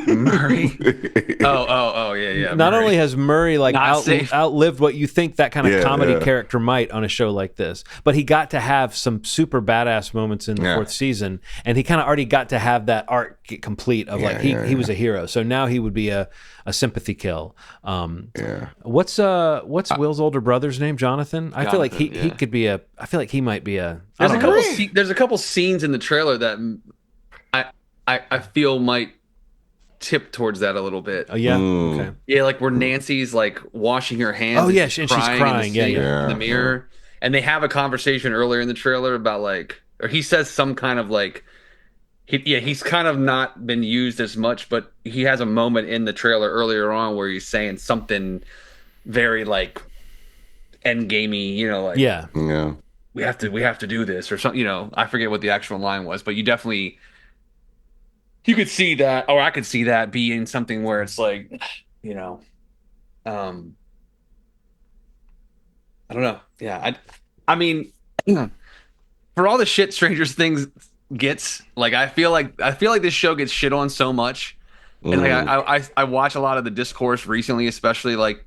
Murray. Oh, yeah, yeah. Not Murray. only has Murray like Not safe. outlived what you think that kind of Yeah, comedy yeah. character might on a show like this, but he got to have some super badass moments in the Yeah. fourth season, and he kind of already got to have that arc get complete of like he was a hero. So now he would be a sympathy kill. Yeah. What's Will's older brother's name? Jonathan. I feel like he Jonathan, yeah. could be a. I feel like he might be a. There's I a don't know. couple. There's a couple scenes in the trailer that I I feel might tip towards that a little bit. Oh yeah. Okay. Yeah, like where Nancy's like washing her hands. Oh, and yeah, she's and she's crying. crying. In Yeah, the, sink, yeah. in the mirror, and they have a conversation earlier in the trailer about like, or he says some kind of like, he's kind of not been used as much, but he has a moment in the trailer earlier on where he's saying something very like end gamey, you know, like Yeah. Yeah. we have to do this or something, you know. I forget what the actual line was, but you could see that, or I could see that being something where it's like, you know, I don't know. Yeah, I mean, for all the shit Stranger Things gets, like I feel like this show gets shit on so much, and like I watch a lot of the discourse recently, especially like,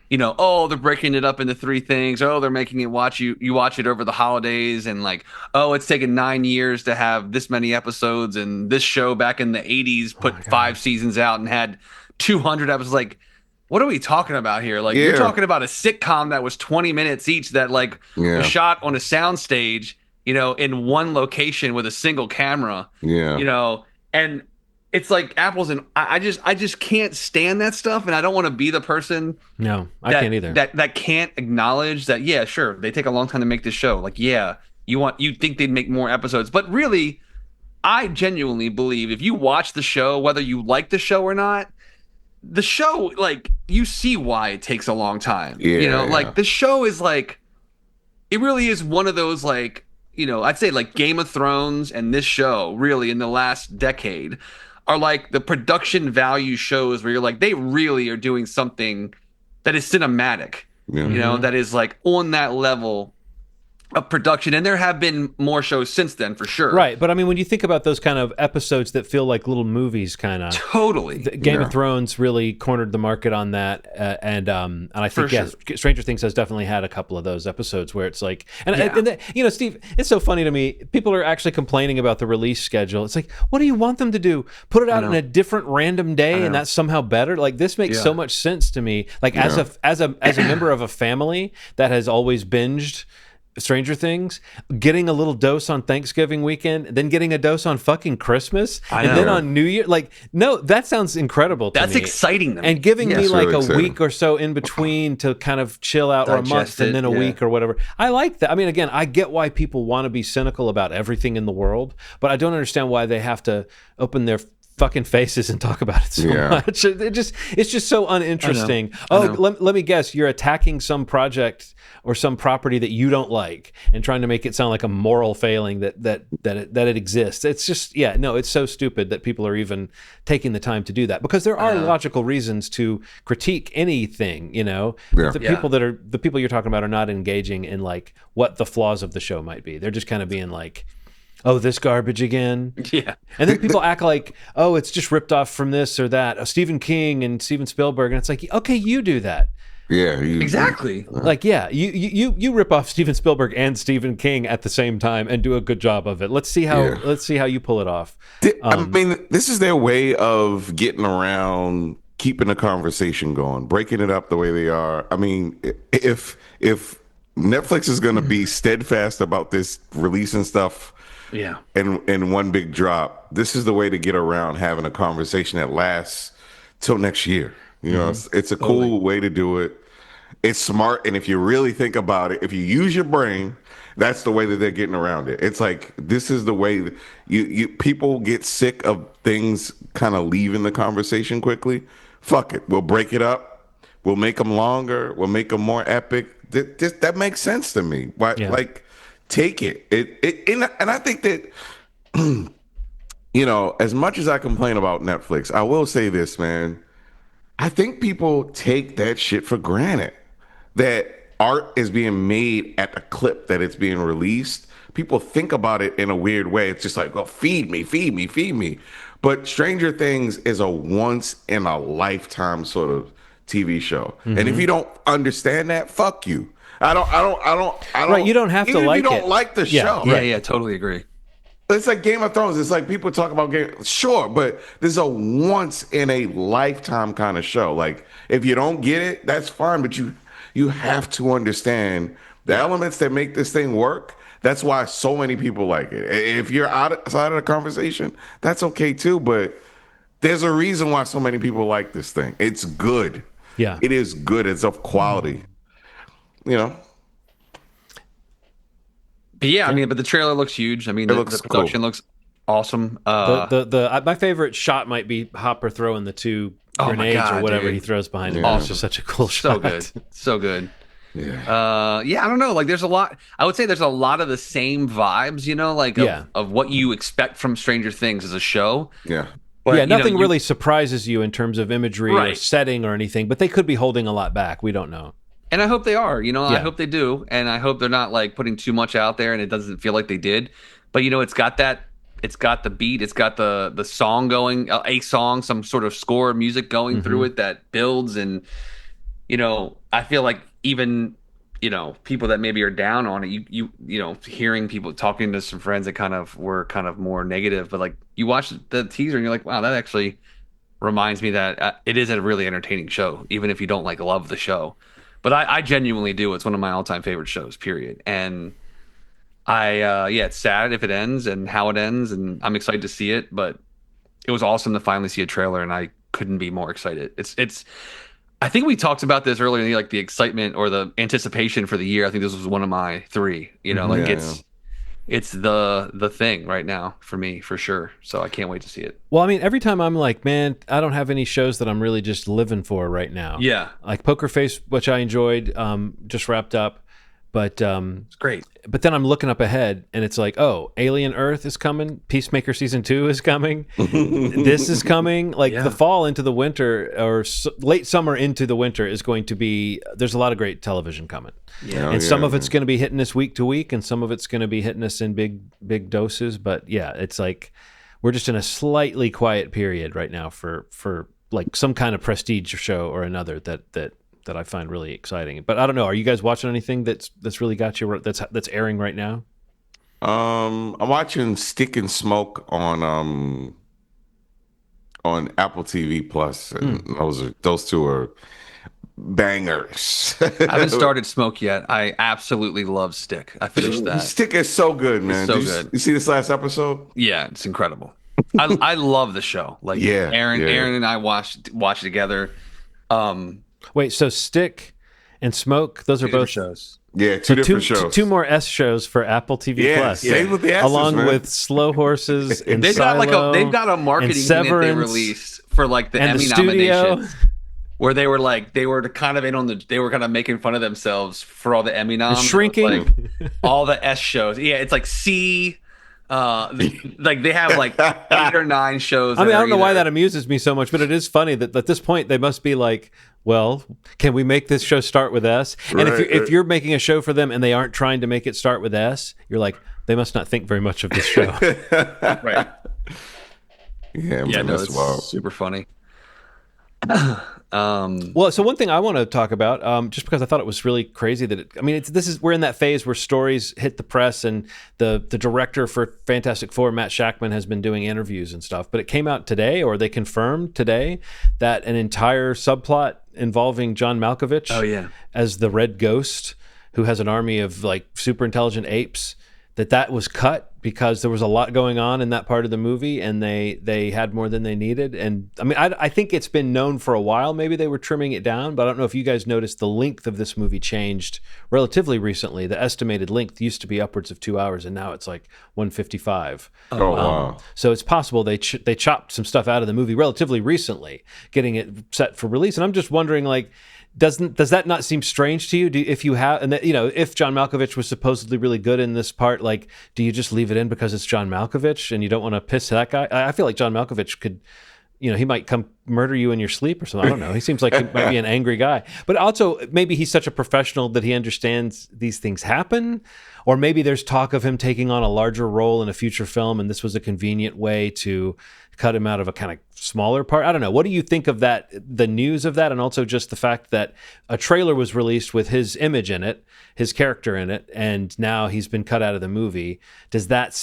you know, oh, they're breaking it up into three things. Oh, they're making it you watch it over the holidays, and like, oh, it's taken 9 years to have this many episodes, and this show back in the 80s put 5 seasons out and had 200 episodes. Like, what are we talking about here? Like, you're talking about a sitcom that was 20 minutes each that like was shot on a soundstage, you know, in one location with a single camera. Yeah. You know, and it's like apples and I just can't stand that stuff, and I don't want to be the person. No, I can't either. That can't acknowledge that. Yeah, sure, they take a long time to make this show. Like, yeah, you think they'd make more episodes, but really, I genuinely believe if you watch the show, whether you like the show or not, the show, like, you see why it takes a long time. Yeah, you know, yeah. like the show is like, it really is one of those like, you know, I'd say like Game of Thrones and this show really in the last decade are like the production value shows where you're like, they really are doing something that is cinematic, Yeah. you know, that is like on that level of production. And there have been more shows since then for sure. Right, but I mean, when you think about those kind of episodes that feel like little movies, kind of Totally. Game of Thrones really cornered the market on that, and I think For Stranger Things has definitely had a couple of those episodes where it's like, and you know, Steve, it's so funny to me. People are actually complaining about the release schedule. It's like, what do you want them to do? Put it out in a different random day, and that's somehow better? Like, this makes so much sense to me. Like, as a member of a family that has always binged Stranger Things, getting a little dose on Thanksgiving weekend, then getting a dose on fucking Christmas, and then on New Year. Like, no, that sounds incredible to me. That's exciting to me. And giving me like really a exciting. week or so in between to kind of chill out, or a month Digest and it, then a yeah. week or whatever. I like that. I mean, again, I get why people want to be cynical about everything in the world, but I don't understand why they have to open their fucking faces and talk about it so much. It's just so uninteresting. Let me guess, you're attacking some project or some property that you don't like and trying to make it sound like a moral failing that it exists. It's just, it's so stupid that people are even taking the time to do that, because there are logical reasons to critique anything, you know. The people you're talking about are not engaging in like what the flaws of the show might be. They're just kind of being like, oh, this garbage again? Yeah. And then people act like, oh, it's just ripped off from this or that. Oh, Stephen King and Steven Spielberg. And it's like, okay, you do that. Yeah. Exactly. Like, yeah, you rip off Steven Spielberg and Stephen King at the same time and do a good job of it. Let's see how you pull it off. I mean, this is their way of getting around keeping the conversation going, breaking it up the way they are. I mean, if Netflix is going to be steadfast about this releasing stuff, in one big drop, this is the way to get around having a conversation that lasts till next year. You know, it's a cool way to do it. It's smart, and if you really think about it, if you use your brain, that's the way that they're getting around it. It's like, this is the way that you people get sick of things kind of leaving the conversation quickly. Fuck it, we'll break it up. We'll make them longer. We'll make them more epic. That makes sense to me. Why, like, take it. And I think that, you know, as much as I complain about Netflix, I will say this, man. I think people take that shit for granted, that art is being made at the clip that it's being released. people think about it in a weird way. It's just like, oh, feed me, feed me, feed me. But Stranger Things is a once in a lifetime sort of TV show. And if you don't understand that, fuck you. I don't. Right, you don't have to even like if you don't it. like the show. Yeah, totally agree. It's like Game of Thrones. It's like people talk about sure, but this is a once in a lifetime kind of show. Like if you don't get it, that's fine, but you have to understand the elements that make this thing work. That's why so many people like it. If you're outside of the conversation, that's okay too, but there's a reason why so many people like this thing. It's good. Yeah. It is good. It's of quality. You know? But yeah, I mean, but the trailer looks huge. I mean, the production looks awesome. My favorite shot might be Hopper throwing the two grenades or whatever he throws behind him. Awesome. It's just such a cool shot. So good. So good. Yeah. Yeah, I don't know. Like there's a lot, I would say there's a lot of the same vibes, you know, like of what you expect from Stranger Things as a show. Yeah. But, nothing really surprises you in terms of imagery or setting or anything, but they could be holding a lot back. We don't know. And I hope they are, you know, I hope they do. And I hope they're not like putting too much out there and it doesn't feel like they did. But, you know, it's got the beat, it's got the song going, a song, some sort of score music going through it that builds. And, you know, I feel like even, you know, people that maybe are down on it, you know, hearing people talking to some friends that were kind of more negative, but like you watch the teaser and you're like, wow, that actually reminds me that it is a really entertaining show, even if you don't like love the show. But I genuinely do. It's one of my all-time favorite shows, period. And it's sad if it ends and how it ends, and I'm excited to see it. But it was awesome to finally see a trailer, and I couldn't be more excited. It's. I think we talked about this earlier, like the excitement or the anticipation for the year. I think this was one of my three. You know, like it's the thing right now for me, for sure. So I can't wait to see it. Well, I mean, every time I'm like, man, I don't have any shows that I'm really just living for right now. Yeah. Like Poker Face, which I enjoyed, just wrapped up. But it's great. But then I'm looking up ahead and it's like, oh, Alien Earth is coming. Peacemaker season 2 is coming. This is coming. Like the fall into the winter or late summer into the winter is going to be, there's a lot of great television coming. Yeah. And some of it's going to be hitting us week to week and some of it's going to be hitting us in big doses. But yeah, it's like, we're just in a slightly quiet period right now for like some kind of prestige show or another that I find really exciting. But I don't know. Are you guys watching anything that's really got you that's airing right now? I'm watching Stick and Smoke on Apple TV Plus, and those two are bangers. I haven't started Smoke yet. I absolutely love Stick. I finished that. Stick is so good, man. It's so good. You see this last episode? Yeah, it's incredible. I love the show. Like Aaron and I watched it together. Wait, so Stick and Smoke, those are both shows. Yeah, two different shows. Two more S shows for Apple TV Plus. Same with the S's, along man. with Slow Horses and they've got a marketing unit they released for like the Emmy nominations. Where they were kind of making fun of themselves for all the Emmy noms. Shrinking. Like, all the S shows. Yeah, it's like C. Like they have like 8 or 9 shows. I mean, I don't know why that amuses me so much, but it is funny that at this point they must be like, well, can we make this show start with S? And if you're making a show for them and they aren't trying to make it start with S, you're like, they must not think very much of this show. Right. Yeah, that's super funny. Well, so one thing I want to talk about, just because I thought it was really crazy that we're in that phase where stories hit the press and the director for Fantastic Four, Matt Shackman, has been doing interviews and stuff, but it came out today, or they confirmed today, that an entire subplot involving John Malkovich as the Red Ghost, who has an army of like super intelligent apes, that was cut because there was a lot going on in that part of the movie and they had more than they needed. And I mean, I think it's been known for a while. Maybe they were trimming it down, but I don't know if you guys noticed the length of this movie changed relatively recently. The estimated length used to be upwards of 2 hours and now it's like 155. Oh, wow. So it's possible they chopped some stuff out of the movie relatively recently, getting it set for release. And I'm just wondering, like, does that not seem strange to you? If John Malkovich was supposedly really good in this part, like, do you just leave it in because it's John Malkovich and you don't want to piss that guy? I feel like John Malkovich could he might come murder you in your sleep or something. I don't know. He seems like he might be an angry guy. But also, maybe he's such a professional that he understands these things happen. Or maybe there's talk of him taking on a larger role in a future film, and this was a convenient way to cut him out of a kind of smaller part. I don't know. What do you think of that, the news of that, and also just the fact that a trailer was released with his image in it, his character in it, and now he's been cut out of the movie? Does that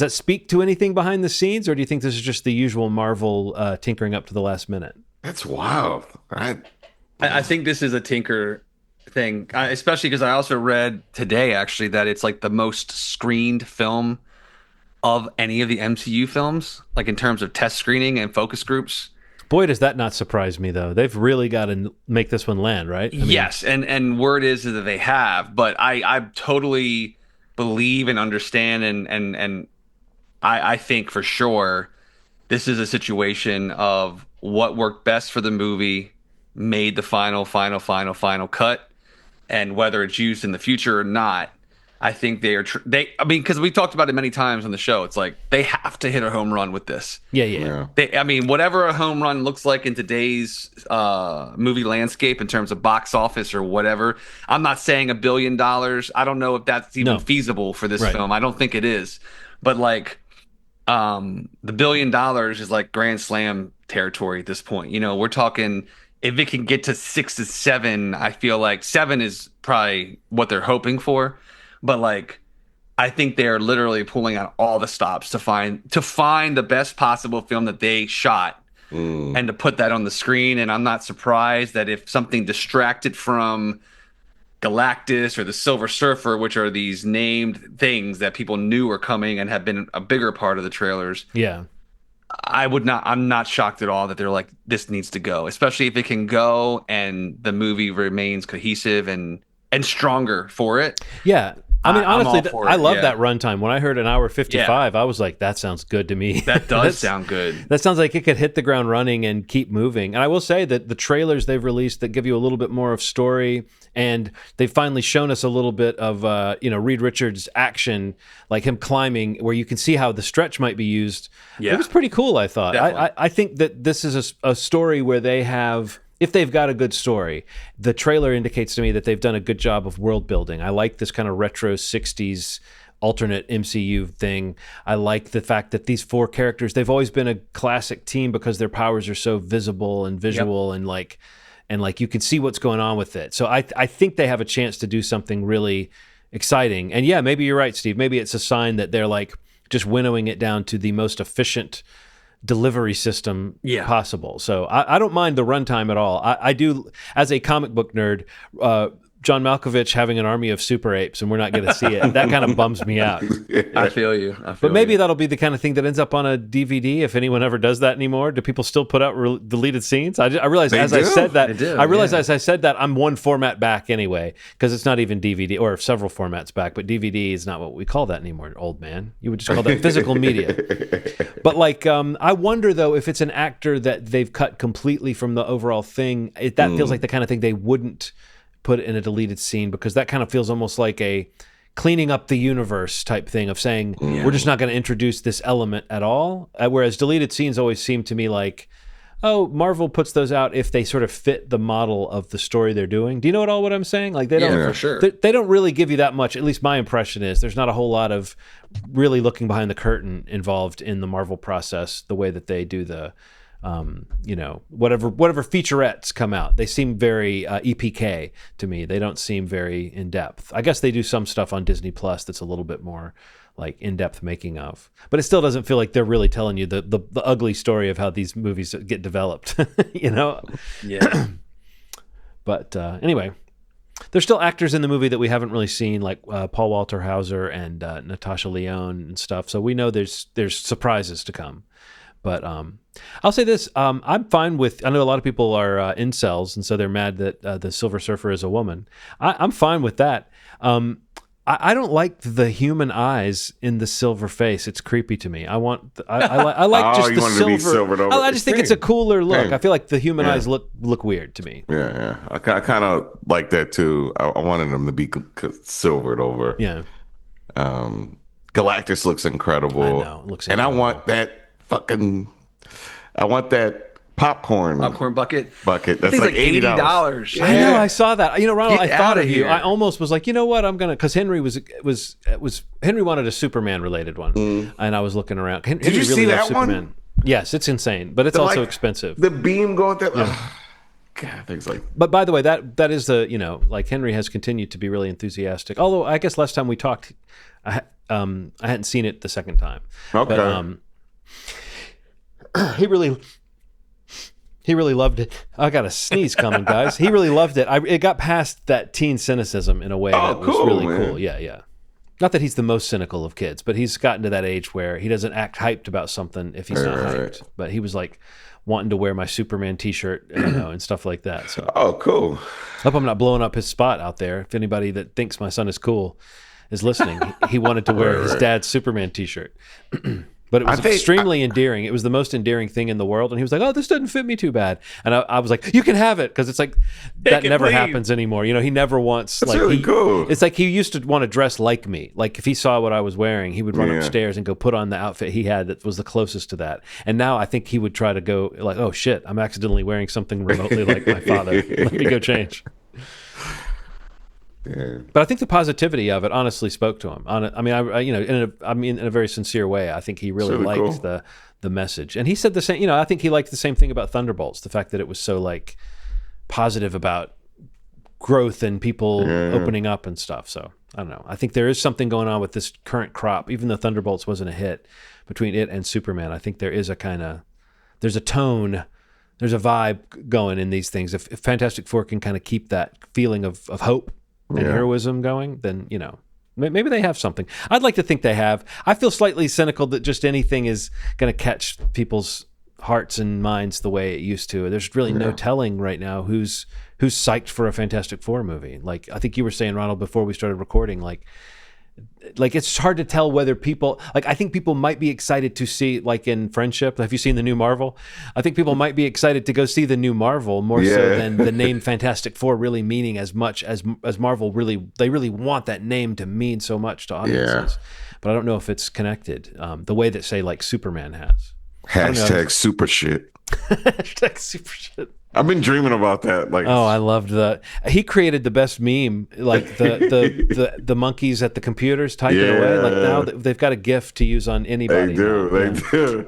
speak to anything behind the scenes, or do you think this is just the usual Marvel tinkering up to the last minute? That's wild. I think this is a tinker thing, especially because I also read today actually that it's like the most screened film of any of the MCU films, like in terms of test screening and focus groups. Boy, does that not surprise me, though. They've really got to make this one land, right? Yes, and word is that they have, but I totally believe and understand, and I think for sure this is a situation of what worked best for the movie made the final cut, and whether it's used in the future or not, I think because we talked about it many times on the show. It's like they have to hit a home run with this. Yeah. Whatever a home run looks like in today's movie landscape in terms of box office or whatever. I'm not saying $1 billion. I don't know if that's even feasible for this film. I don't think it is. But like, the $1 billion is like Grand Slam territory at this point. We're talking, if it can get to 6 to 7, I feel like 7 is probably what they're hoping for. But like, I think they are literally pulling out all the stops to find the best possible film that they shot and to put that on the screen. And I'm not surprised that if something distracted from Galactus or the Silver Surfer, which are these named things that people knew were coming and have been a bigger part of the trailers. Yeah. I'm not shocked at all that they're like, this needs to go, especially if it can go and the movie remains cohesive and stronger for it. Yeah. I mean, honestly, I love yeah. that runtime. When I heard an hour 55, I was like, that sounds good to me. That does sound good. That sounds like it could hit the ground running and keep moving. And I will say that the trailers they've released that give you a little bit more of story, and they've finally shown us a little bit of, Reed Richards' action, like him climbing, where you can see how the stretch might be used. Yeah. It was pretty cool, I thought. I think that this is a story where they have... If they've got a good story, the trailer indicates to me that they've done a good job of world building. I like this kind of retro 60s alternate MCU thing. I like the fact that these 4 characters, they've always been a classic team because their powers are so visible and visual, and you can see what's going on with it. So I think they have a chance to do something really exciting. And yeah, maybe you're right, Steve. Maybe it's a sign that they're like just winnowing it down to the most efficient delivery system possible. So I don't mind the runtime at all. I do, as a comic book nerd, John Malkovich having an army of super apes and we're not going to see it. That kind of bums me out. I feel you. But maybe that'll be the kind of thing that ends up on a DVD if anyone ever does that anymore. Do people still put out deleted scenes? I realize as I said that I'm one format back anyway, because it's not even DVD, or several formats back, but DVD is not what we call that anymore, old man. You would just call that physical media. But like, I wonder though, if it's an actor that they've cut completely from the overall thing, that feels like the kind of thing they wouldn't put in a deleted scene, because that kind of feels almost like a cleaning up the universe type thing of saying, we're just not going to introduce this element at all. Whereas deleted scenes always seem to me like, oh, Marvel puts those out if they sort of fit the model of the story they're doing. Do you know at all what I'm saying? Like they don't, for sure. They don't really give you that much. At least my impression is there's not a whole lot of really looking behind the curtain involved in the Marvel process, the way that they do the, whatever featurettes come out. They seem very EPK to me. They don't seem very in depth. I guess they do some stuff on Disney Plus that's a little bit more like in-depth making of, but it still doesn't feel like they're really telling you the ugly story of how these movies get developed. Yeah. But anyway, there's still actors in the movie that we haven't really seen, like Paul Walter Hauser and Natasha Lyonne and stuff. So we know there's surprises to come. But I'll say this, I'm fine with, I know a lot of people are incels, and so they're mad that the Silver Surfer is a woman. I'm fine with that. I don't like the human eyes in the silver face. It's creepy to me. I like just the silver. To be silvered over. I just think it's a cooler look. Same. I feel like the human eyes look weird to me. Yeah. I kind of like that too. I wanted them to be silvered over. Yeah. Galactus looks incredible. I know. It looks incredible. And I want that fucking I want that Popcorn bucket. bucket. That That's thing's like like $80. $80. I know. I saw that. Ronald, Get I thought outta of you. here. I almost was like, you know what? I'm gonna, because Henry was Henry wanted a Superman related one, and I was looking around. Henry Did you really see loves that one? Superman. Yes, it's insane, but it's also expensive. The beam going there. God, things like. But by the way, that is like Henry has continued to be really enthusiastic. Although I guess last time we talked, I hadn't seen it the second time. Okay. But he really loved it. I got a sneeze coming, guys. He really loved it. It got past that teen cynicism in a way that was really cool. Yeah, yeah. Not that he's the most cynical of kids, but he's gotten to that age where he doesn't act hyped about something if he's not hyped. But he was like wanting to wear my Superman T-shirt, and stuff like that. So, cool. Hope I'm not blowing up his spot out there. If anybody that thinks my son is cool is listening, he wanted to wear his dad's Superman T-shirt. But it was extremely endearing. It was the most endearing thing in the world. And he was like, oh, this doesn't fit me too bad. And I was like, you can have it. Because it's like, that never happens anymore. He never wants. That's really cool. It's like he used to want to dress like me. Like if he saw what I was wearing, he would run upstairs and go put on the outfit he had that was the closest to that. And now I think he would try to go like, oh shit, I'm accidentally wearing something remotely like my father. Let me go change. Yeah. But I think the positivity of it honestly spoke to him. In a very sincere way. I think he really liked the message, and he said the same. I think he liked the same thing about Thunderbolts. The fact that it was so like positive about growth and people opening up and stuff. So I don't know. I think there is something going on with this current crop, even though Thunderbolts wasn't a hit between it and Superman. I think there is there's a tone. There's a vibe going in these things. If Fantastic Four can kind of keep that feeling of hope and heroism going, then maybe they have something. I'd like to think they have. I feel slightly cynical that just anything is going to catch people's hearts and minds the way it used to. There's really no telling right now who's psyched for a Fantastic Four movie. Like I think you were saying, Ronald, before we started recording, like it's hard to tell whether people I think people might be excited to see, like in Friendship. Have you seen the new Marvel? I think people might be excited to go see the new Marvel more so than the name Fantastic Four really meaning as much as Marvel they really want that name to mean so much to audiences. But I don't know if it's connected the way that say like Superman has. Hashtag super shit. Hashtag super shit. I've been dreaming about that. Like, I loved that. He created the best meme, like the monkeys at the computers typing away. Like now they've got a GIF to use on anybody. They do.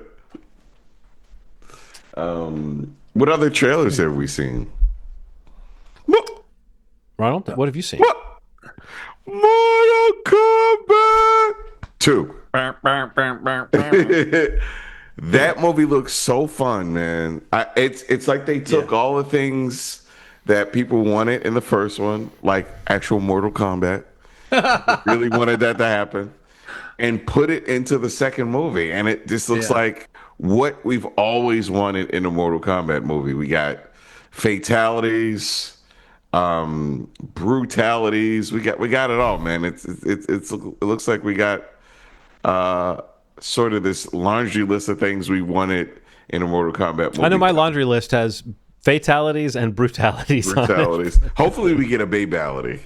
What other trailers have we seen? Ronald, what have you seen? Mortal Kombat 2. That movie looks so fun, man. It's like they took all the things that people wanted in the first one, like actual Mortal Kombat. Really wanted that to happen, and put it into the second movie, and it just looks like what we've always wanted in a Mortal Kombat movie. We got fatalities, brutalities. We got it all, man. It looks like we got sort of this laundry list of things we wanted in a Mortal Kombat movie. I know my laundry list has fatalities and brutalities. Hopefully we get a babality.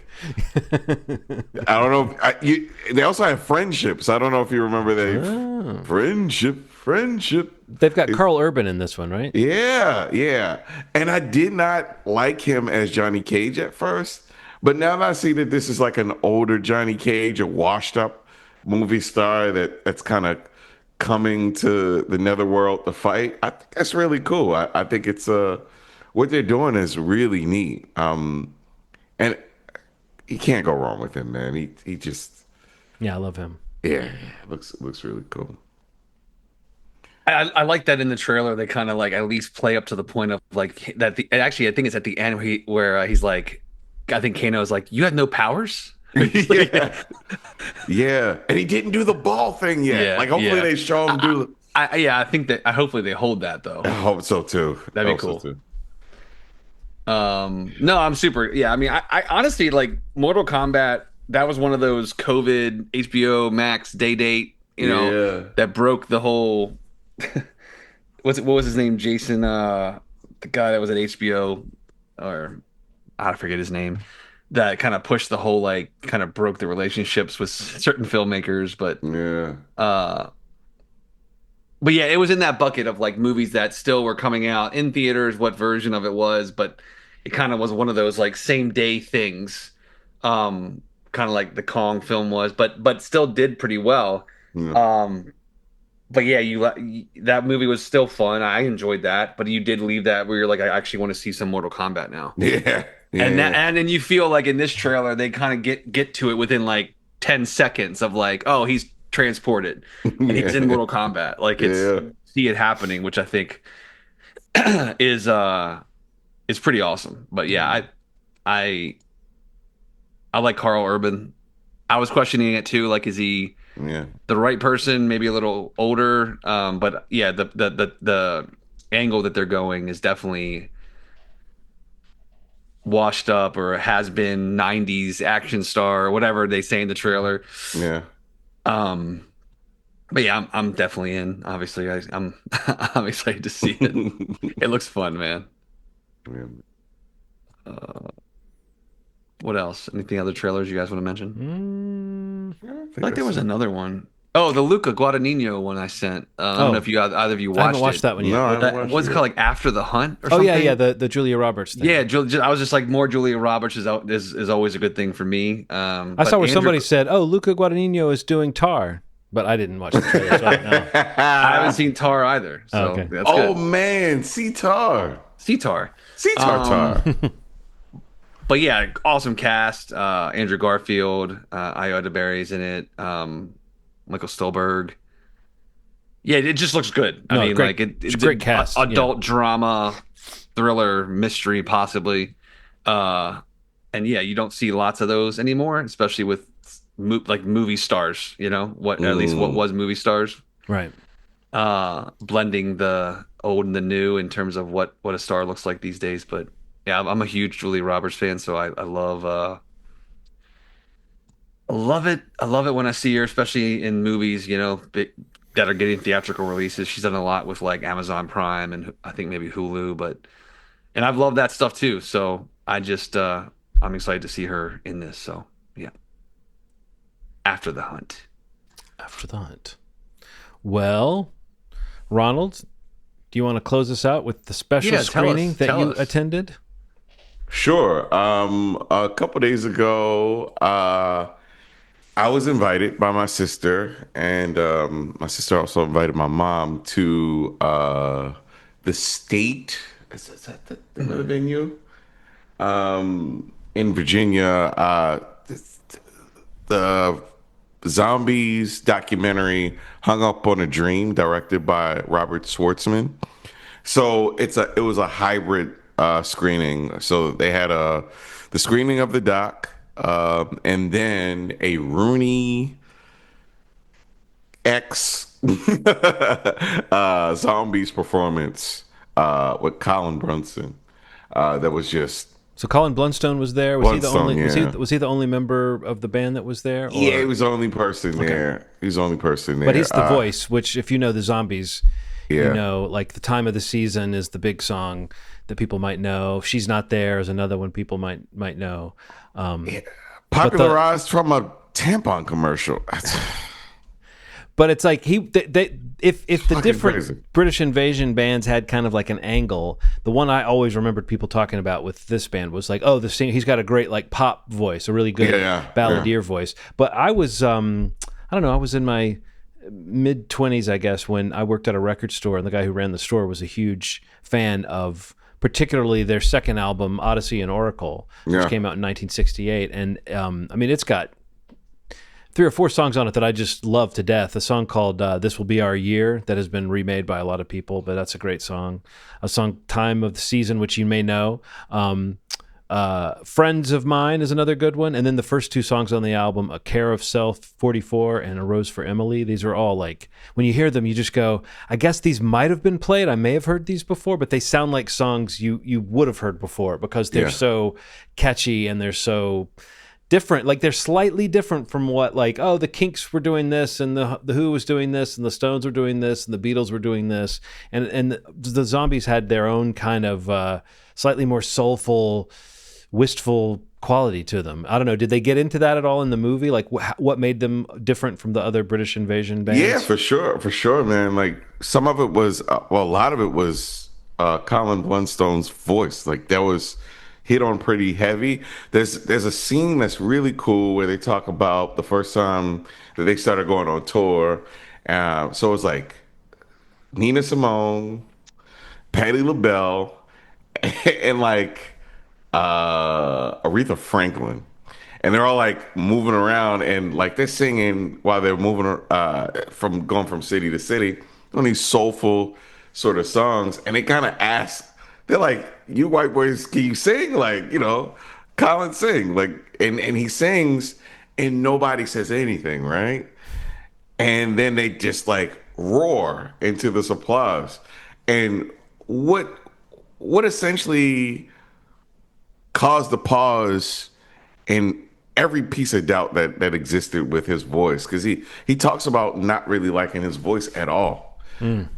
I don't know. They also have friendships. I don't know if you remember that. Friendship. They've got Carl Urban in this one, right? Yeah. And I did not like him as Johnny Cage at first. But now that I see that this is like an older Johnny Cage, a washed up movie star that's kind of coming to the netherworld to fight, I think that's really cool. I think it's what they're doing is really neat. And you can't go wrong with him, man. He just I love him. Yeah, looks really cool. I like that in the trailer. They kind of like at least play up to the point of like that. Actually, I think it's at the end where he's like, I think Kano's like, you had no powers. Yeah, and he didn't do the ball thing yet. Like hopefully they show him do. I think that hopefully they hold that though. I hope so too. That'd be cool. No, I'm super. Yeah, I mean, I honestly like Mortal Kombat. That was one of those COVID HBO Max day date, that broke the whole. What was his name? Jason, the guy that was at HBO, or I forget his name. That kind of pushed the whole, like, kind of broke the relationships with certain filmmakers, but But yeah, it was in that bucket of like movies that still were coming out in theaters, what version of it was, but it kind of was one of those like same day things. Kind of like the Kong film was, but still did pretty well. Yeah. Um, but yeah, that movie was still fun. I enjoyed that, but you did leave that where you're like, I actually want to see some Mortal Kombat now. Yeah. And that Yeah. and then you feel like in this trailer they kind of get to it within like 10 seconds of like, oh, he's transported and he's in Yeah. Mortal Kombat. Like it's Yeah. see it happening, which I think is is pretty awesome. But yeah, I I like Carl Urban. I was questioning it too, like is he Yeah. the right person, maybe a little older. But yeah, the angle that they're going is definitely washed up or has been 90s action star or whatever they say in the trailer. Yeah. Um, but yeah, I'm definitely in. Obviously, I'm I'm excited to see it. It looks fun, man. Yeah. Uh, what else? Anything other trailers you guys want to mention? I don't I think feel like there that's was it. another one. Oh, the Luca Guadagnino one I sent. I don't know Oh, if you either of you I haven't watched watched it. that one No, yet. I But haven't that watched what's it it yet. called, like After the Hunt or Oh something? yeah, the Julia Roberts thing. Yeah, I was just like more Julia Roberts is always a good thing for me. I But saw where Andrew, somebody said, "Oh, Luca Guadagnino is doing Tar," but I didn't watch the trailer, so I don't know. I haven't seen Tar either, Oh, so okay. that's Oh good. man, Sitar. See Tar. Sitar Um, Tar. But yeah, awesome cast. Andrew Garfield, Ayo Edebari's in it. Michael Stolberg. Yeah, it just looks good. I No, mean, great, like it's a great cast. adult drama, thriller, mystery, possibly. Uh, and yeah, you don't see lots of those anymore, especially with like movie stars. You know what? At least what Mm. was movie stars. Right. Blending the old and the new in terms of what a star looks like these days. But yeah, I'm a huge Julia Roberts fan, so I love I love it. I love it when I see her, especially in movies, that are getting theatrical releases. She's done a lot with like Amazon Prime and I think maybe Hulu, and I've loved that stuff too. So I'm excited to see her in this. So yeah, After the Hunt. After the Hunt. Well, Ronald, do you want to close us out with the special Yeah, tell screening us, that tell you us. attended? Sure. A couple days ago, I was invited by my sister, and my sister also invited my mom to the State. Is that the name of the venue? In Virginia, the Zombies documentary "Hung Up on a Dream," directed by Robert Schwartzman. So it was a hybrid screening. So they had the screening of the doc, and then a Rooney X Zombies performance with Colin Brunson. That was just So Colin Blunstone was there. Was he the Blunstone, only? yeah. Was he the only member of the band that was there? yeah, he Or- was the only person there. He was the only person there. But he's the voice, which if you know the Zombies, you Yeah. know, like The Time of the Season is the big song that people might know. She's Not There is another one people might know. Popularized from a tampon commercial. But it's like if the Fucking different crazy. British invasion bands had kind of like an angle, the one I always remembered people talking about with this band was like, oh, the singer, he's got a great like pop voice, a really good balladeer voice. But I was I don't know, I was in my mid-20s, I guess, when I worked at a record store, and the guy who ran the store was a huge fan of particularly their second album, Odyssey and Oracle, which Yeah. came out in 1968. And I mean, it's got 3 or 4 songs on it that I just love to death. A song called This Will Be Our Year that has been remade by a lot of people, but that's a great song. A song, Time of the Season, which you may know. Friends of Mine is another good one. And then the first 2 songs on the album, A Care of Self 44 and A Rose for Emily. These are all like, when you hear them, you just go, I guess these might have been played. I may have heard these before, but they sound like songs you would have heard before because they're so catchy and they're so different. Like they're slightly different from what, like, oh, the Kinks were doing this and the Who was doing this and the Stones were doing this and the Beatles were doing this, and the Zombies had their own kind of slightly more soulful, wistful quality to them. I don't know. Did they get into that at all in the movie? Like what made them different from the other British invasion Yeah, bands? for sure, man. Like some of it was, well, a lot of it was Colin Blunstone's voice. Like that was hit on pretty heavy. There's a scene that's really cool where they talk about the first time that they started going on tour. So it's like Nina Simone, Patti LaBelle, and like Aretha Franklin, and they're all like moving around and like they're singing while they're moving from going from city to city on these soulful sort of songs, and they kind of ask, they're like, "You white boys, can you sing?" Like, Colin sing like, and he sings, and nobody says anything, right? And then they just like roar into this applause, and what essentially caused the pause in every piece of doubt that existed with his voice, because he talks about not really liking his voice at all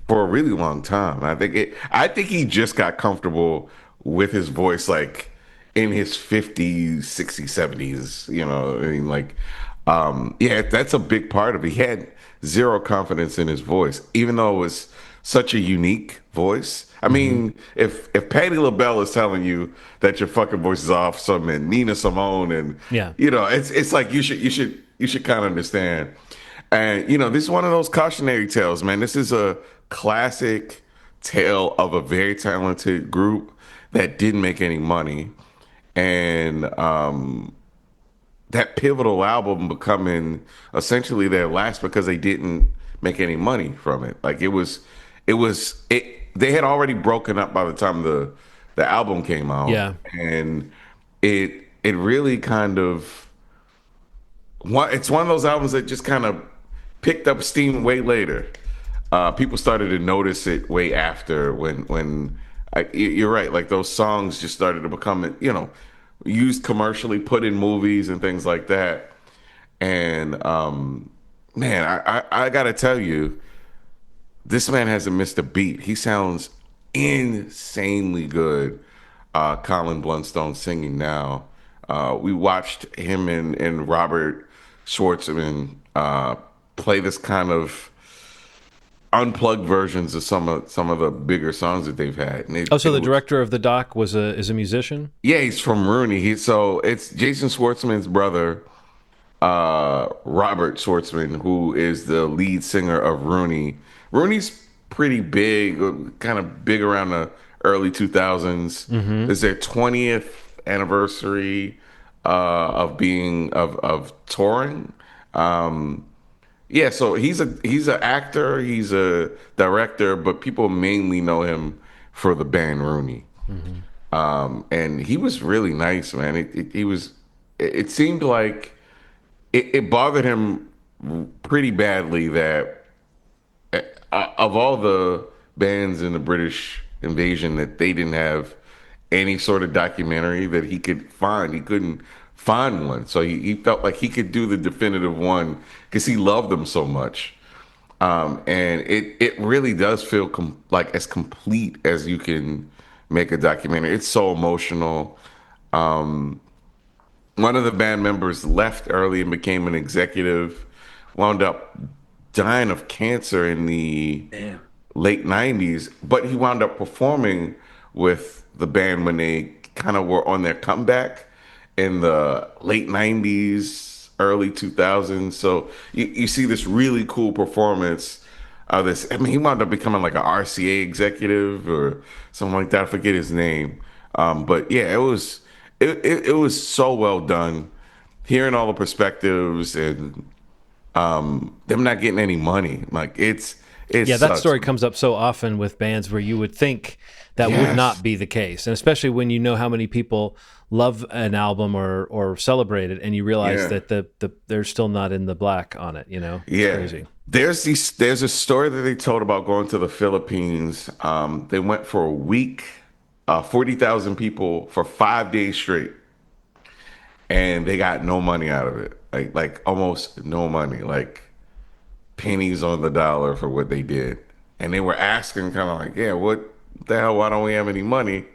for a really long time. I think he just got comfortable with his voice like in his 50s, 60s, 70s, I mean, like, yeah, that's a big part of it. He had zero confidence in his voice, even though it was such a unique voice. I mean, if Patti LaBelle is telling you that your fucking voice is off, some and Nina Simone, and Yeah. it's like you should kind of understand. And this is one of those cautionary tales, man. This is a classic tale of a very talented group that didn't make any money, and that pivotal album becoming essentially their last because they didn't make any money from it. Like it they had already broken up by the time the album came out. Yeah. And it really kind of it's one of those albums that just kind of picked up steam way later. People started to notice it way after when you're right, like those songs just started to become, used commercially, put in movies and things like that. And man, I gotta tell you, this man hasn't missed a beat. He sounds insanely good. Colin Blunstone singing now. We watched him and Robert Schwartzman play this kind of unplugged versions of some of the bigger songs that they've had. And Oh, so the director of the doc is a musician? yeah, he's from Rooney. So it's Jason Schwartzman's brother, Robert Schwartzman, who is the lead singer of Rooney. Rooney's pretty big, kind of big around the early 2000s. It's their 20th anniversary of being of touring. Yeah, so he's an actor, he's a director, but people mainly know him for the band Rooney. And he was really nice, man. It seemed like it bothered him pretty badly that of all the bands in the British invasion, that they didn't have any sort of documentary that he could find. He couldn't find one. So he felt like he could do the definitive one because he loved them so much. And it really does feel like as complete as you can make a documentary. It's so emotional. One of the band members left early and became an executive, wound up dying of cancer in the late 90s, but he wound up performing with the band when they kind of were on their comeback in the late 90s, early 2000s. So you see this really cool performance of this. I mean, he wound up becoming like an RCA executive or something like that. I forget his name. But yeah, it was so well done. Hearing all the perspectives and them not getting any money, like it's Yeah, that sucks. story comes up so often with bands where you would think that would Yes. not be the case, and especially when you know how many people love an album or celebrate it, and you realize Yeah. that they're still not in the black on it. It's Yeah. crazy. There's a story that they told about going to the Philippines. They went for a week, 40,000 people for 5 days straight, and they got no money out of it. Like almost no money, like pennies on the dollar for what they did. And they were asking kind of like, yeah, what the hell? Why don't we have any money?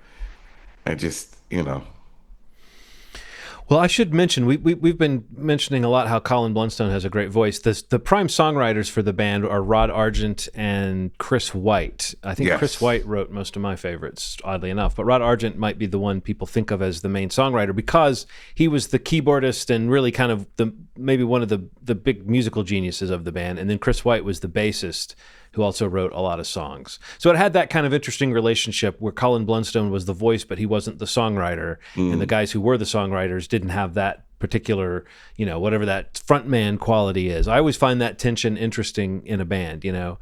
And just, Well, I should mention we've been mentioning a lot how Colin Blunstone has a great voice. The prime songwriters for the band are Rod Argent and Chris White. I think Chris White wrote most of my favorites, oddly enough, but Rod Argent might be the one people think of as the main songwriter because he was the keyboardist and really kind of maybe one of the big musical geniuses of the band. And then Chris White was the bassist, who also wrote a lot of songs. So it had that kind of interesting relationship where Colin Blunstone was the voice, but he wasn't the songwriter. And the guys who were the songwriters didn't have that particular, whatever that frontman quality is. I always find that tension interesting in a band, in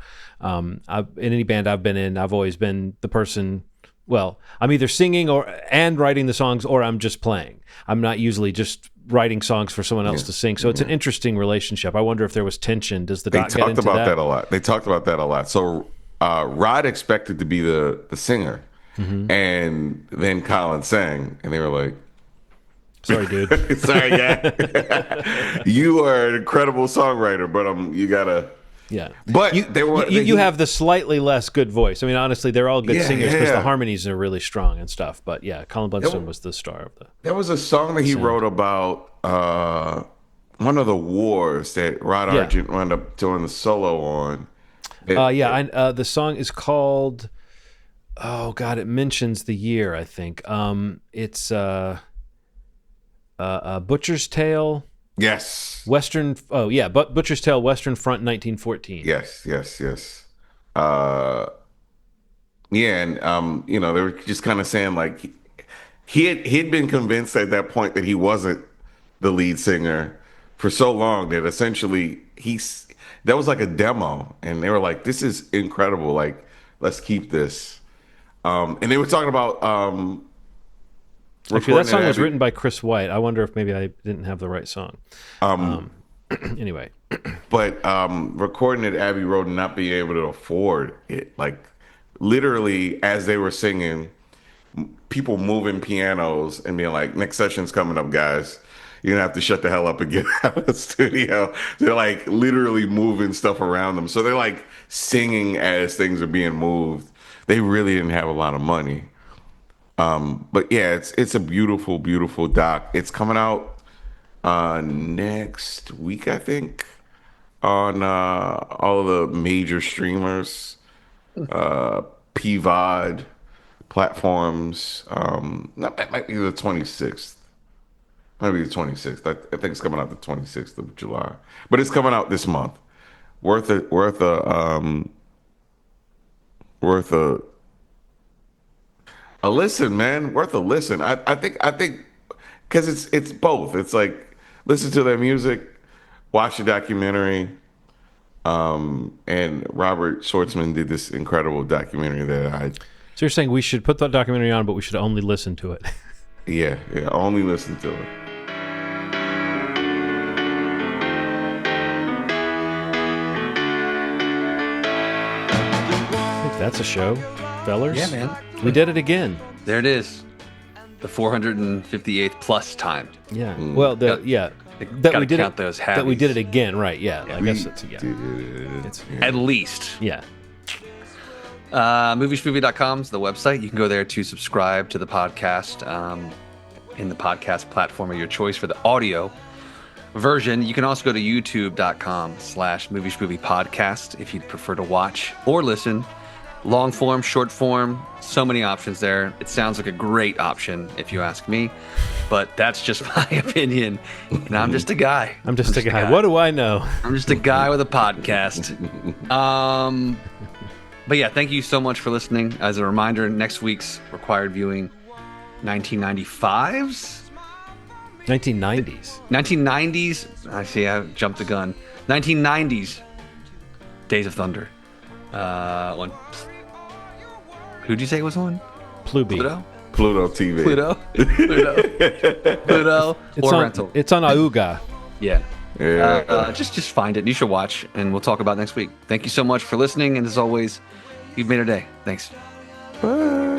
any band I've been in, I've always been the person, well, I'm either singing and writing the songs, or I'm just playing. I'm not usually just writing songs for someone else to sing. So it's an interesting relationship. I wonder if there was tension. Does the doc get into that? They talked about that a lot. They talked about that a lot. So Rod expected to be the singer, and then Colin sang, and they were like, "Sorry, dude. Sorry, guy. You are an incredible songwriter, but you gotta." Yeah, but you have the slightly less good voice. I mean, honestly, they're all good singers because the harmonies are really strong and stuff. But yeah, Colin Blunstone was the star of the. There was a song that he wrote about one of the wars that Rod Argent wound up doing the solo on. The song is called. Oh God, it mentions the year. I think it's Butcher's Tale. Yes. Western. Oh yeah, but Butcher's Tale, Western Front, 1914. Yes. And they were just kind of saying like he'd been convinced at that point that he wasn't the lead singer for so long that essentially that was like a demo, and they were like, "This is incredible! Like, let's keep this." And they were talking about. Actually, that song was written by Chris White. I wonder if maybe I didn't have the right song. Anyway. But recording at Abbey Road and not being able to afford it, like literally as they were singing, people moving pianos and being like, "Next session's coming up, guys. You're gonna have to shut the hell up and get out of the studio." They're like literally moving stuff around them. So they're like singing as things are being moved. They really didn't have a lot of money. But yeah, it's a beautiful, beautiful doc. It's coming out next week, I think, on all the major streamers, PVOD platforms. That might be the 26th. Might be the 26th. I think it's coming out the 26th of July, but it's coming out this month. Worth a listen, man. Worth a listen. I think because it's both. It's like listen to their music, watch the documentary. And Robert Schwartzman did this incredible documentary that So you're saying we should put that documentary on, but we should only listen to it? Yeah, only listen to it. I think that's a show, fellers. Yeah, man. We did it again. There it is. The 458th plus time. Yeah. Well, that we did count those that we did it again, right? Yeah. I guess it's at least. Yeah. Movieschmovie.com is the website. You can go there to subscribe to the podcast in the podcast platform of your choice for the audio version. You can also go to youtube.com/movieschmoviepodcast if you'd prefer to watch or listen. Long form, short form, so many options there. It sounds like a great option if you ask me, but that's just my opinion. And I'm just a guy. I'm just a guy. What do I know? I'm just a guy with a podcast. But yeah, thank you so much for listening. As a reminder, next week's required viewing, 1995's? 1990s. 1990s. I see, I jumped the gun. 1990s. Days of Thunder. One. Who'd you say was on? Pluto TV. Pluto. Rental. It's on Auga. Yeah. Just find it. You should watch, and we'll talk about it next week. Thank you so much for listening, and as always, you've made our day. Thanks. Bye.